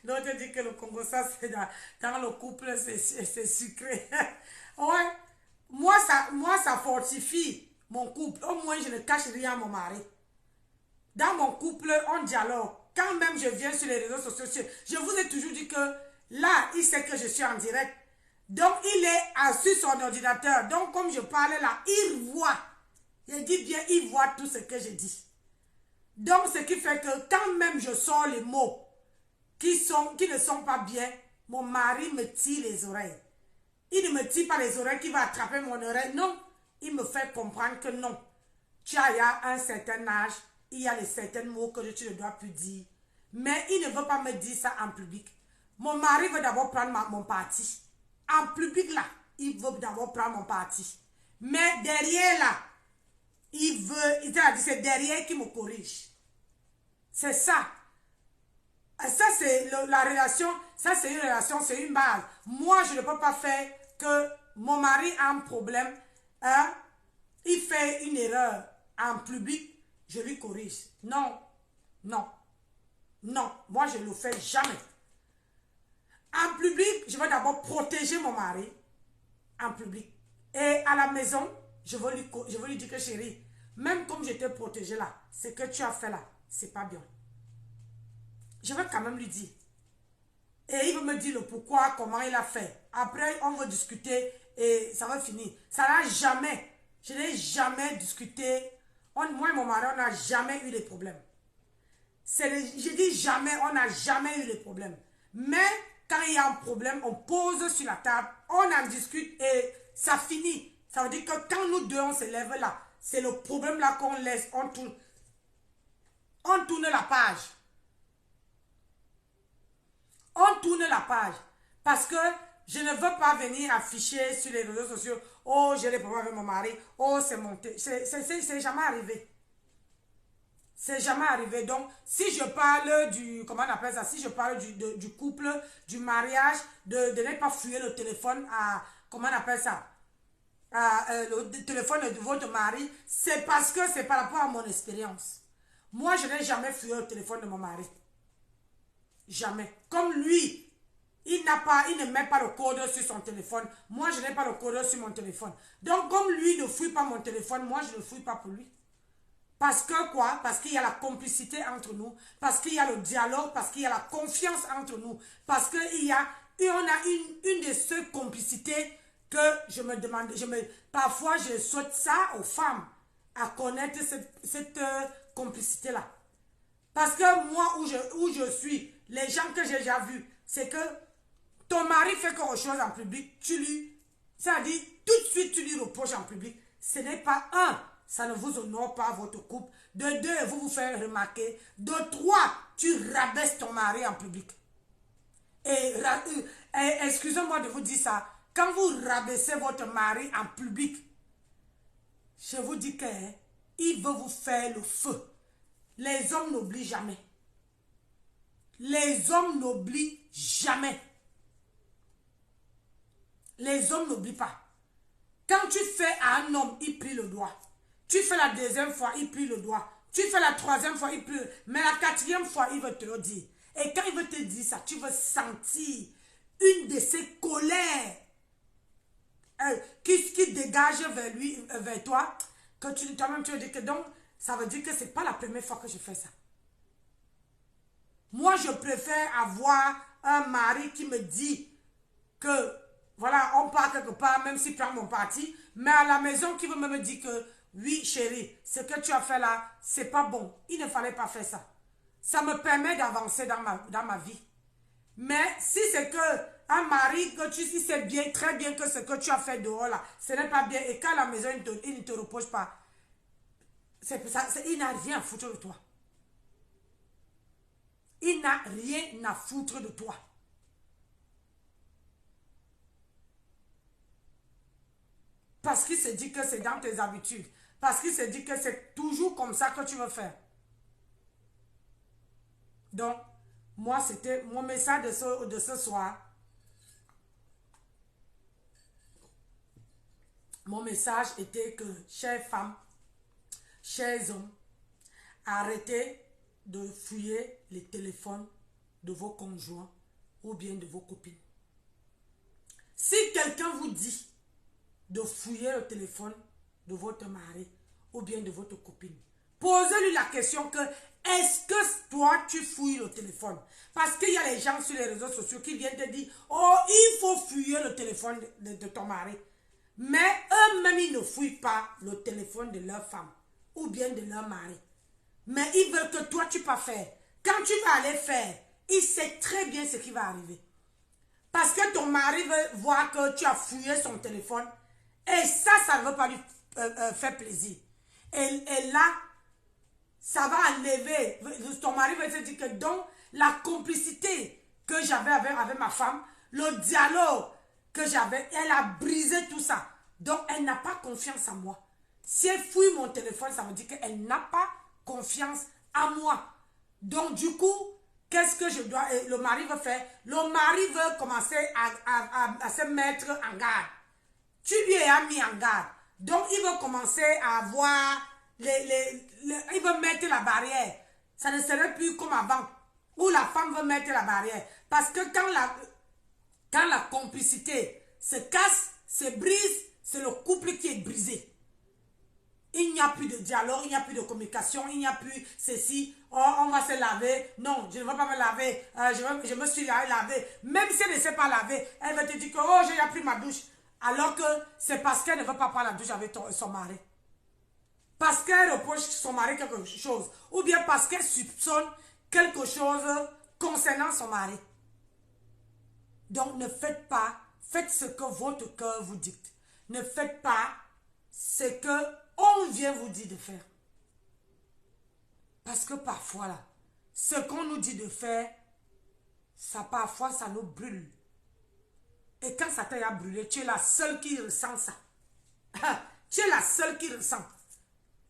L'autre dit que le Congo, ça, c'est dans le couple, c'est sucré. Ouais. Moi, ça fortifie mon couple. Au moins, je ne cache rien à mon mari. Dans mon couple, on dialogue. Quand même je viens sur les réseaux sociaux, je vous ai toujours dit que là, il sait que je suis en direct. Donc, il est assis sur son ordinateur. Donc, comme je parlais là, il voit. Je dis bien, il voit tout ce que je dis. Donc, ce qui fait que quand même je sors les mots qui ne sont pas bien, mon mari me tire les oreilles. Il ne me tire pas les oreilles qui va attraper mon oreille. Non, il me fait comprendre que non. Tu as un certain âge, il y a les certains mots que tu ne dois plus dire. Mais il ne veut pas me dire ça en public. Mon mari veut d'abord prendre mon parti. En public là, il veut d'abord prendre mon parti. Mais derrière là, c'est derrière qui me corrige. C'est ça. Ça c'est la relation, ça c'est une relation, c'est une base. Moi je ne peux pas faire que mon mari a un problème, hein, il fait une erreur en public, je lui corrige. Non, non, non, moi je ne le fais jamais. En public, je vais d'abord protéger mon mari, en public. Et à la maison, je vais lui dire que chérie, même comme je t'ai protégé là, ce que tu as fait là, c'est pas bien. Je vais quand même lui dire. Et il va me dire le pourquoi, comment il a fait. Après, on va discuter et ça va finir. Ça n'a jamais, je n'ai jamais discuté. Moi et mon mari, on n'a jamais eu de problèmes. Je dis jamais, on n'a jamais eu de problèmes. Mais quand il y a un problème, on pose sur la table, on en discute et ça finit. Ça veut dire que quand nous deux, on se lève là, c'est le problème là qu'on laisse, on tourne la page. On tourne la page. Parce que je ne veux pas venir afficher sur les réseaux sociaux. Oh, j'ai des problèmes avec mon mari. Oh, c'est monté. C'est jamais arrivé. C'est jamais arrivé. Donc, si je parle du, comment on appelle ça, si je parle du couple, du mariage, de ne pas fouiller le téléphone à, comment on appelle ça, le téléphone de votre mari, c'est parce que c'est par rapport à mon expérience. Moi, je n'ai jamais fouillé le téléphone de mon mari. Jamais. Comme lui, il ne met pas le code sur son téléphone. Moi, je n'ai pas le code sur mon téléphone. Donc, comme lui ne fouille pas mon téléphone, moi, je ne fouille pas pour lui. Parce que quoi? Parce qu'il y a la complicité entre nous. Parce qu'il y a le dialogue. Parce qu'il y a la confiance entre nous. Parce qu'on a une de ces complicités que je me demande. Parfois, je souhaite ça aux femmes, à connaître cette complicité-là. Parce que moi, où je suis, les gens que j'ai déjà vus, c'est que ton mari fait quelque chose en public, ça dit tout de suite tu lui reproches en public. Ce n'est pas un, ça ne vous honore pas votre couple. De deux, vous faites remarquer. De trois, tu rabaisses ton mari en public. Et excusez-moi de vous dire ça, quand vous rabaissez votre mari en public, je vous dis qu'il veut vous faire le feu. Les hommes n'oublient jamais. Les hommes n'oublient jamais. Les hommes n'oublient pas. Quand tu fais à un homme, il plie le doigt. Tu fais la deuxième fois, il plie le doigt. Tu fais la troisième fois, il plie. Mais la quatrième fois, il veut te le dire. Et quand il veut te dire ça, tu veux sentir une de ces colères qui dégage vers toi, que toi-même tu veux dire que donc, ça veut dire que ce n'est pas la première fois que je fais ça. Moi, je préfère avoir un mari qui me dit que, voilà, on part quelque part, même s'il prend mon parti, mais à la maison, qui veut me dire que, oui, chérie, ce que tu as fait là, c'est pas bon. Il ne fallait pas faire ça. Ça me permet d'avancer dans ma vie. Mais si c'est que un mari, que tu sais bien, très bien que ce que tu as fait dehors là, ce n'est pas bien, et qu'à la maison, il ne te reproche pas, il n'a rien à foutre de toi. Il n'a rien à foutre de toi. Parce qu'il se dit que c'est dans tes habitudes. Parce qu'il se dit que c'est toujours comme ça que tu veux faire. Donc, moi, c'était mon message de ce soir. Mon message était que, chères femmes, chers hommes, arrêtez de fouiller les téléphones de vos conjoints ou bien de vos copines. Si quelqu'un vous dit de fouiller le téléphone de votre mari ou bien de votre copine, posez-lui la question que est-ce que toi tu fouilles le téléphone? Parce qu'il y a les gens sur les réseaux sociaux qui viennent te dire oh il faut fouiller le téléphone de ton mari. Mais eux-mêmes ils ne fouillent pas le téléphone de leur femme ou bien de leur mari. Mais ils veulent que toi tu vas faire. Quand tu vas aller faire, il sait très bien ce qui va arriver. Parce que ton mari veut voir que tu as fouillé son téléphone. Et ça ne veut pas lui faire plaisir. Et là, ça va enlever. Ton mari va se dire que donc, la complicité que j'avais avec ma femme, le dialogue que j'avais, elle a brisé tout ça. Donc, elle n'a pas confiance en moi. Si elle fouille mon téléphone, ça veut dire qu'elle n'a pas confiance en moi. Donc, du coup, qu'est-ce que je dois... Le mari veut faire? Le mari veut commencer à se mettre en garde. Tu lui as mis en garde. Donc, il veut commencer à avoir... il veut mettre la barrière. Ça ne serait plus comme avant. Où la femme veut mettre la barrière. Parce que quand la complicité se casse, se brise, c'est le couple qui est brisé. Il n'y a plus de dialogue, il n'y a plus de communication, il n'y a plus ceci. Oh, on va se laver. Non, je ne veux pas me laver. Je me suis lavé. Même si elle ne sait pas laver, elle va te dire que oh, j'ai pris ma douche. Alors que c'est parce qu'elle ne veut pas prendre la douche avec son mari. Parce qu'elle reproche son mari quelque chose. Ou bien parce qu'elle soupçonne quelque chose concernant son mari. Donc ne faites pas, faites ce que votre cœur vous dicte. Ne faites pas ce que on vient vous dire de faire. Parce que parfois là, ce qu'on nous dit de faire, ça parfois ça nous brûle. Et quand ça t'a brûlé, tu es la seule qui ressent ça. Tu es la seule qui ressent.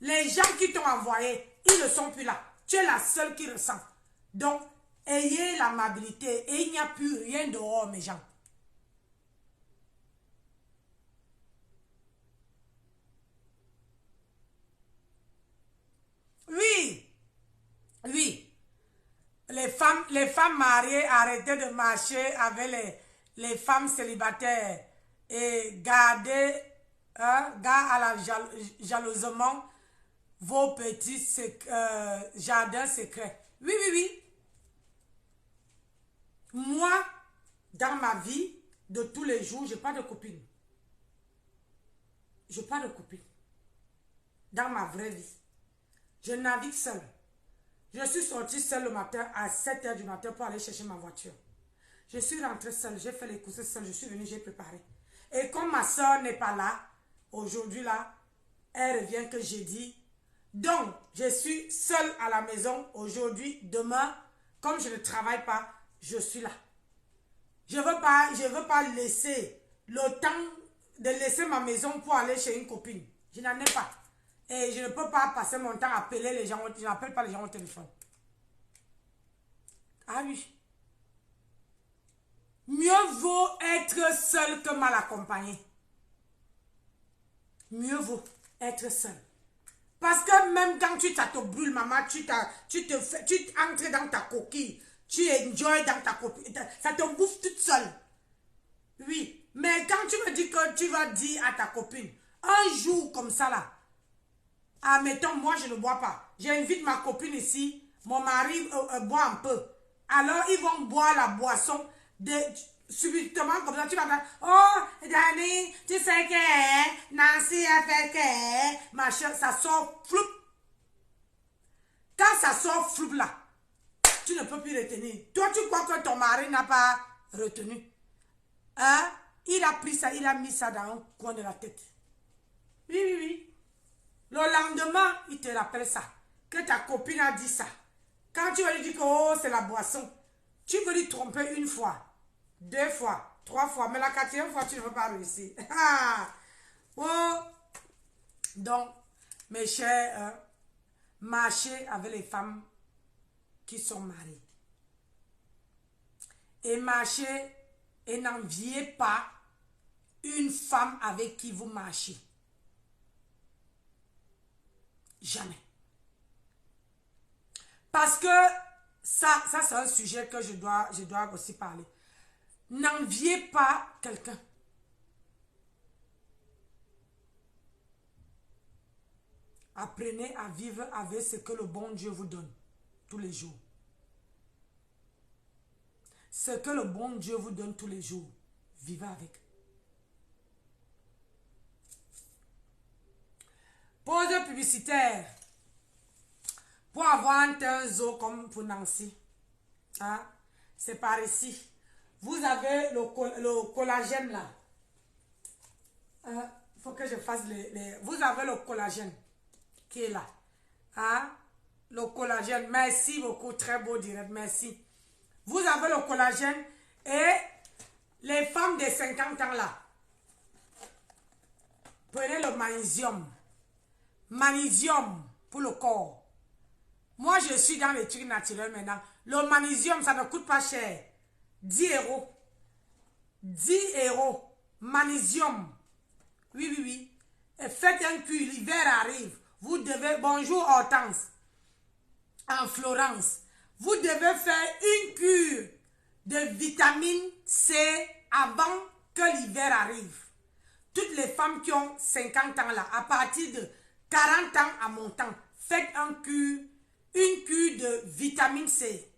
Les gens qui t'ont envoyé, ils ne sont plus là. Tu es la seule qui ressent. Donc, ayez l'amabilité et il n'y a plus rien dehors, mes gens. Oui, oui. Les femmes mariées, arrêtez de marcher avec les femmes célibataires et gardez, gardez à la jalousement vos petits jardins secrets. Oui, oui, oui. Moi, dans ma vie de tous les jours, je n'ai pas de copine. Je n'ai pas de copine. Dans ma vraie vie. Je navigue seule. Je suis sortie seule le matin à 7 h du matin pour aller chercher ma voiture. Je suis rentrée seule, j'ai fait les courses seule, je suis venue, j'ai préparé. Et comme ma soeur n'est pas là, aujourd'hui là, elle revient que jeudi. Donc, je suis seule à la maison aujourd'hui, demain, comme je ne travaille pas, je suis là. Je veux pas laisser le temps de laisser ma maison pour aller chez une copine. Je n'en ai pas. Et je ne peux pas passer mon temps à appeler les gens. Je n'appelle pas les gens au téléphone. Ah oui. Mieux vaut être seul que mal accompagné. Mieux vaut être seul. Parce que même quand ça te brûle, maman, tu entres dans ta coquille. Tu enjoy dans ta coquille. Ça te bouffe toute seule. Oui. Mais quand tu me dis que tu vas dire à ta copine, un jour comme ça là, admettons, moi je ne bois pas. J'invite ma copine ici, mon mari boit un peu. Alors ils vont boire la boisson subitement comme ça. Tu vas dire, oh, Danny, tu sais que Nancy a fait que, machin, ça sort floup. Quand ça sort floup là, tu ne peux plus retenir. Toi, tu crois que ton mari n'a pas retenu. Hein? Il a pris ça, il a mis ça dans un coin de la tête. Oui, oui, oui. Le lendemain, il te rappelle ça. Que ta copine a dit ça. Quand tu vas lui dire que oh, c'est la boisson, tu veux lui tromper une fois, 2 fois, 3 fois, mais la 4e fois, tu ne veux pas réussir. Oh. Donc, mes chers, marchez avec les femmes qui sont mariées. et marchez et n'enviez pas une femme avec qui vous marchez. Jamais. Parce que ça c'est un sujet que je dois aussi parler. N'enviez pas quelqu'un. Apprenez à vivre avec ce que le bon Dieu vous donne tous les jours. Ce que le bon Dieu vous donne tous les jours, vivez avec. Pause publicitaire. Pour avoir un teint zo comme pour Nancy, hein, c'est par ici. Vous avez le collagène là. Il faut que je fasse Vous avez le collagène qui est là. Hein? Le collagène. Merci beaucoup. Très beau direct. Merci. Vous avez le collagène et les femmes de 50 ans là. Prenez le magnésium. Magnésium pour le corps. Moi, je suis dans les trucs naturels maintenant. Le magnésium, ça ne coûte pas cher. 10 €. 10 €. Magnésium. Oui, oui, oui. Et faites un cul. L'hiver arrive. Vous devez... Bonjour Hortense. En Florence. Vous devez faire une cure de vitamine C avant que l'hiver arrive. Toutes les femmes qui ont 50 ans là, à partir de 40 ans à montant, faites une cure de vitamine C.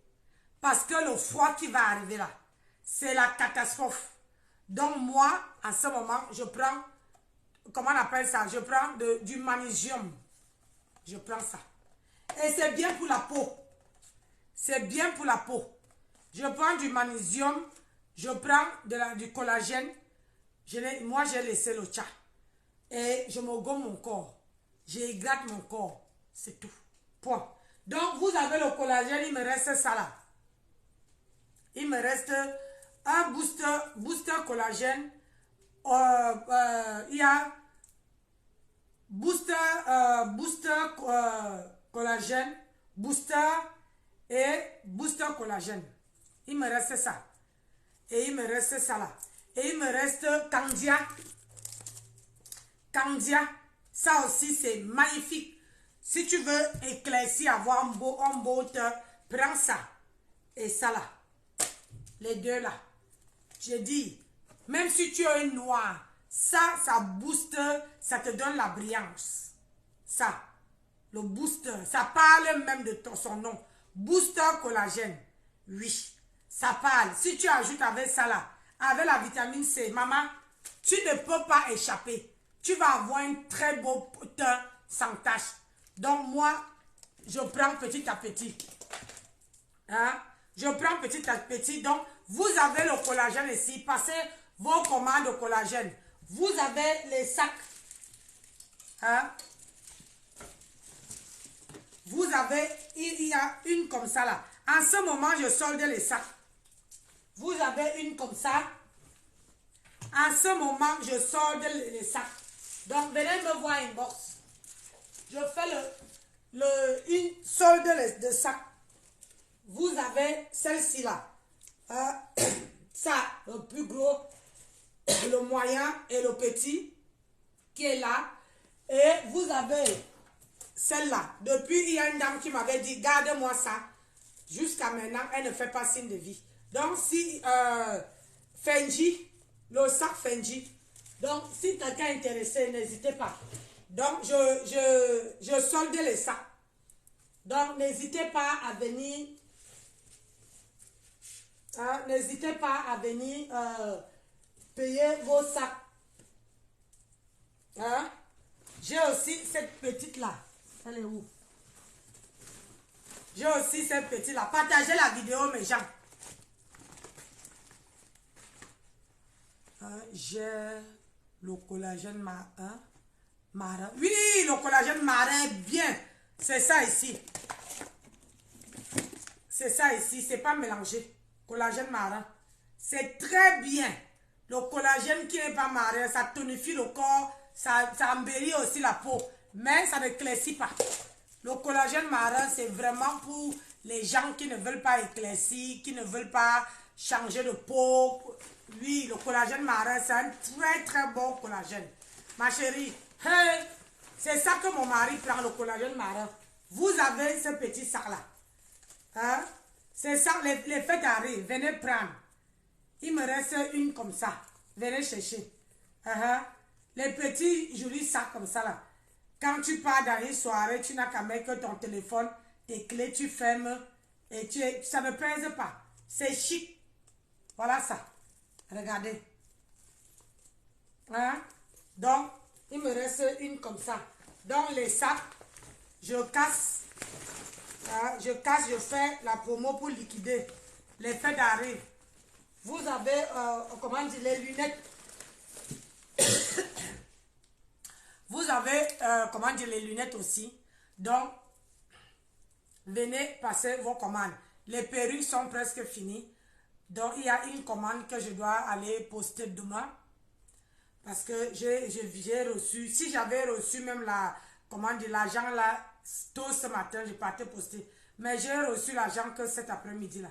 Parce que le froid qui va arriver là, c'est la catastrophe. Donc moi, en ce moment, je prends, comment on appelle ça? Je prends du magnésium. Je prends ça. Et c'est bien pour la peau. C'est bien pour la peau. Je prends du magnésium, je prends du collagène. Moi, j'ai laissé le chat. Et je me gomme mon corps. J'hydrate mon corps. C'est tout. Point. Donc, vous avez le collagène, il me reste ça là. Il me reste un booster collagène. Il y a booster collagène, booster et booster collagène. Il me reste ça. Et il me reste ça là. Et il me reste Candia. Candia. Ça aussi, c'est magnifique. Si tu veux éclaircir, avoir un beau teint, prends ça. Et ça là. Les deux là. J'ai dit, même si tu es noir, ça booste, ça te donne la brillance. Ça. Le booster. Ça parle même de son nom. Booster collagène. Oui. Ça parle. Si tu ajoutes avec ça là, avec la vitamine C, maman, tu ne peux pas échapper. Tu vas avoir un très beau teint sans tache. Donc moi, je prends petit à petit. Hein? Je prends petit à petit. Donc, vous avez le collagène ici. Passez vos commandes de collagène. Vous avez les sacs. Hein? Vous avez, il y a une comme ça là. En ce moment, je solde les sacs. Vous avez une comme ça. En ce moment, je solde les sacs. Donc, venez me voir inbox. Je fais une solde de sacs. Vous avez celle-ci là. Ça, le plus gros, le moyen et le petit qui est là. Et vous avez celle-là. Depuis, il y a une dame qui m'avait dit, garde-moi ça. Jusqu'à maintenant, elle ne fait pas signe de vie. Donc, si Fenji, le sac Fenji. Donc, si quelqu'un est intéressé, n'hésitez pas. Donc, je solde les sacs. Donc, n'hésitez pas à venir. Hein, n'hésitez pas à venir payer vos sacs. Hein? J'ai aussi cette petite-là. Elle est où? J'ai aussi cette petite-là. Partagez la vidéo, mes gens. J'ai le collagène marin. Oui, le collagène marin, bien. C'est ça ici. C'est ça ici. C'est pas mélangé. Collagène marin. C'est très bien. Le collagène qui n'est pas marin, ça tonifie le corps. Ça embellit aussi la peau. Mais ça ne éclaircit pas. Le collagène marin, c'est vraiment pour les gens qui ne veulent pas éclaircir, qui ne veulent pas changer de peau. Oui, le collagène marin, c'est un très très bon collagène. Ma chérie, hey, c'est ça que mon mari prend, le collagène marin. Vous avez ce petit sac-là. Hein? C'est ça, les fêtes arrivent. Venez prendre. Il me reste une comme ça. Venez chercher. Les petits jolis sacs comme ça là. Quand tu pars dans une soirée, tu n'as qu'à mettre que ton téléphone, tes clés, tu fermes et ça ne pèse pas. C'est chic. Voilà ça. Regardez. Hein? Donc, il me reste une comme ça. Donc, les sacs, je casse. Je fais la promo pour liquider. Les fêtes arrivent. Vous avez, comment dire, les lunettes. Vous avez, comment dire, les lunettes aussi. Donc, venez passer vos commandes. Les perruques sont presque finies. Donc, il y a une commande que je dois aller poster demain. Parce que j'ai reçu, si j'avais reçu même la commande de l'argent là, tôt ce matin, je partais poster. Mais j'ai reçu l'argent que cet après-midi là.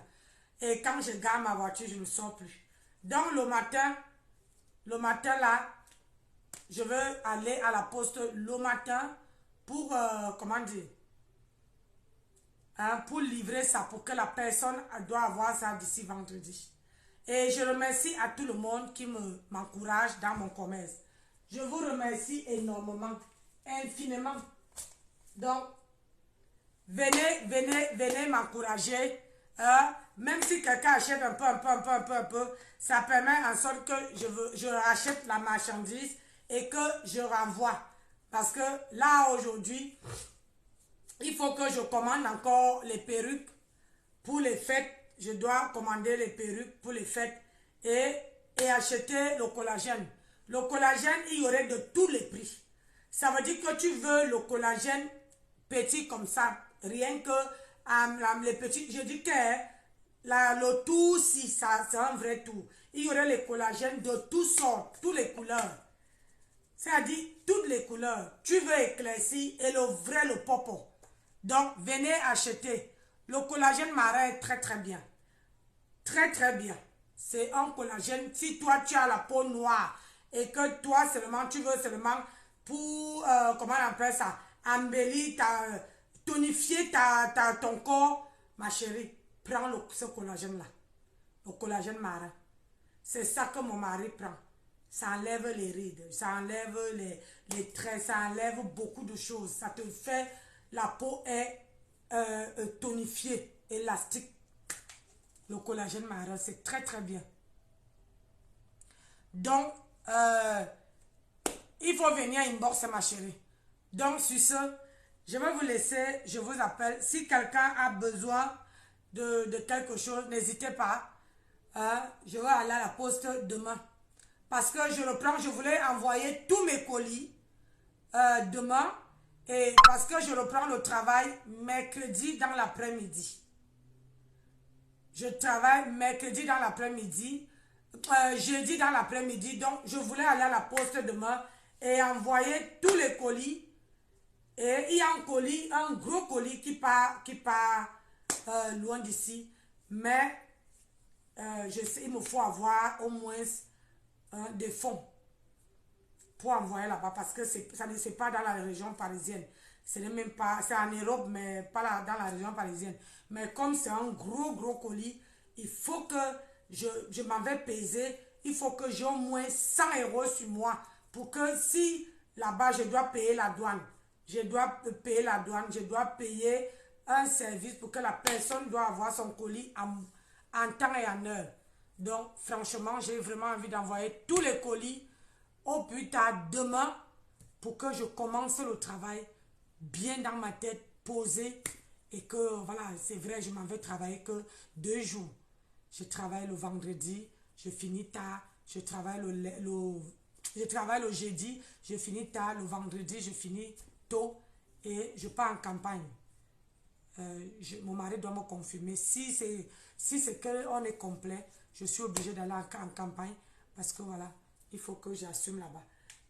Et quand je garde ma voiture, je ne sors plus. Donc, le matin là, je veux aller à la poste le matin pour, comment dire, hein, pour livrer ça, pour que la personne doit avoir ça d'ici vendredi. Et je remercie à tout le monde qui m'encourage dans mon commerce. Je vous remercie énormément, infiniment. Donc, venez m'encourager. Même si quelqu'un achète un peu, ça permet en sorte que je rachète la marchandise et que je renvoie. Parce que là, aujourd'hui, il faut que je commande encore les perruques pour les fêtes. Je dois commander les perruques pour les fêtes et acheter le collagène. Le collagène, il y aurait de tous les prix. Ça veut dire que tu veux le collagène petit comme ça, rien que les petits. Je dis que le tout, si ça, c'est un vrai tout. Il y aurait les collagènes de toutes sortes, toutes les couleurs. C'est-à-dire toutes les couleurs. Tu veux éclaircir et le vrai, le popo. Donc, venez acheter. Le collagène marin est très très bien. Très très bien. C'est un collagène. Si toi tu as la peau noire et que toi seulement, tu veux seulement pour, comment on appelle ça, embellir, tonifier ton corps, ma chérie, prends ce collagène là. Le collagène marin. C'est ça que mon mari prend. Ça enlève les rides, ça enlève les traits, ça enlève beaucoup de choses. Ça te fait, la peau est tonifiée, élastique. Le collagène marin, c'est très très bien. Donc, il faut venir inbox, ma chérie. Donc, sur ce, je vais vous laisser, je vous appelle. Si quelqu'un a besoin de quelque chose, n'hésitez pas. Je vais aller à la poste demain. Parce que je voulais envoyer tous mes colis demain. Et parce que je reprends le travail mercredi dans l'après-midi. Je travaille mercredi dans l'après-midi, jeudi dans l'après-midi. Donc, je voulais aller à la poste demain et envoyer tous les colis. Et il y a un colis, un gros colis qui part loin d'ici. Mais il me faut avoir au moins des fonds pour envoyer là-bas parce que ça ne c'est pas dans la région parisienne. Ce n'est même pas, c'est en Europe, mais pas dans la région parisienne. Mais comme c'est un gros colis, il faut que je m'en vais peser. Il faut que j'ai au moins 100 € sur moi pour que si là-bas je dois payer la douane, je dois payer un service pour que la personne doit avoir son colis en temps et en heure. Donc, franchement, j'ai vraiment envie d'envoyer tous les colis au plus tard demain pour que je commence le travail bien dans ma tête, posé et que, voilà, c'est vrai, je m'en vais travailler que 2 jours. Je travaille le vendredi, je finis tard, je travaille le jeudi, je finis tard, le vendredi, je finis tôt et je pars en campagne. Mon mari doit me confirmer. Si c'est qu'on est complet, je suis obligée d'aller en campagne parce que voilà, il faut que j'assume là-bas.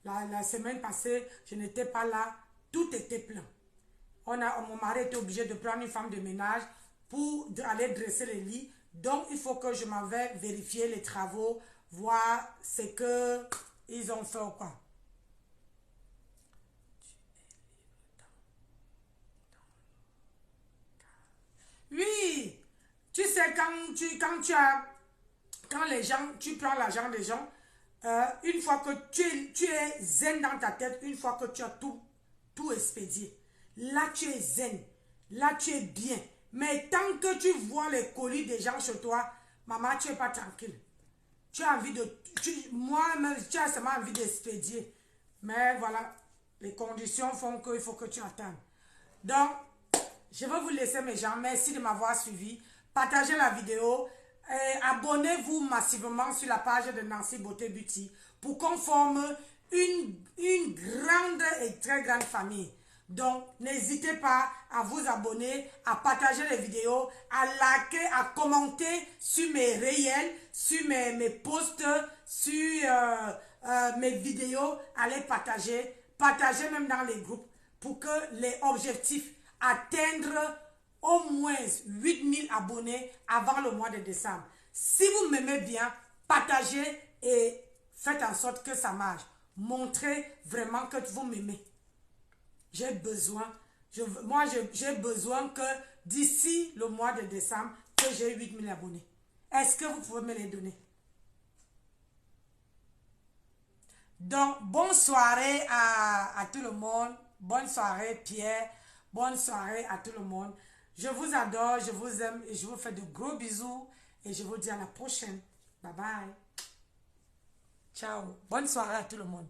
La semaine passée, je n'étais pas là, tout était plein. Mon mari était obligé de prendre une femme de ménage pour aller dresser les lits. Donc, il faut que je m'en vais vérifier les travaux, voir ce que ils ont fait ou quoi. Oui, tu sais, quand les gens, tu prends l'argent des gens, une fois que tu es zen dans ta tête, une fois que tu as tout expédié, là tu es zen, là tu es bien. Mais tant que tu vois les colis des gens chez toi, maman, tu n'es pas tranquille. Tu as envie de... Moi-même, tu as seulement envie d'expédier. Mais voilà, les conditions font qu'il faut que tu attendes. Donc, je vais vous laisser mes gens. Merci de m'avoir suivi. Partagez la vidéo. Abonnez-vous massivement sur la page de Nancy Beauté Beauty pour qu'on forme une grande et très grande famille. Donc, n'hésitez pas à vous abonner, à partager les vidéos, à liker, à commenter sur mes réels, sur mes posts, sur mes vidéos. Allez partager. Partagez même dans les groupes pour que les objectifs atteindre au moins 8000 abonnés avant le mois de décembre. Si vous m'aimez bien, partagez et faites en sorte que ça marche. Montrez vraiment que vous m'aimez. J'ai besoin, j'ai besoin que d'ici le mois de décembre, que j'ai 8000 abonnés. Est-ce que vous pouvez me les donner? Donc, bonne soirée à tout le monde. Bonne soirée Pierre. Bonne soirée à tout le monde. Je vous adore, je vous aime et je vous fais de gros bisous. Et je vous dis à la prochaine. Bye bye. Ciao. Bonne soirée à tout le monde.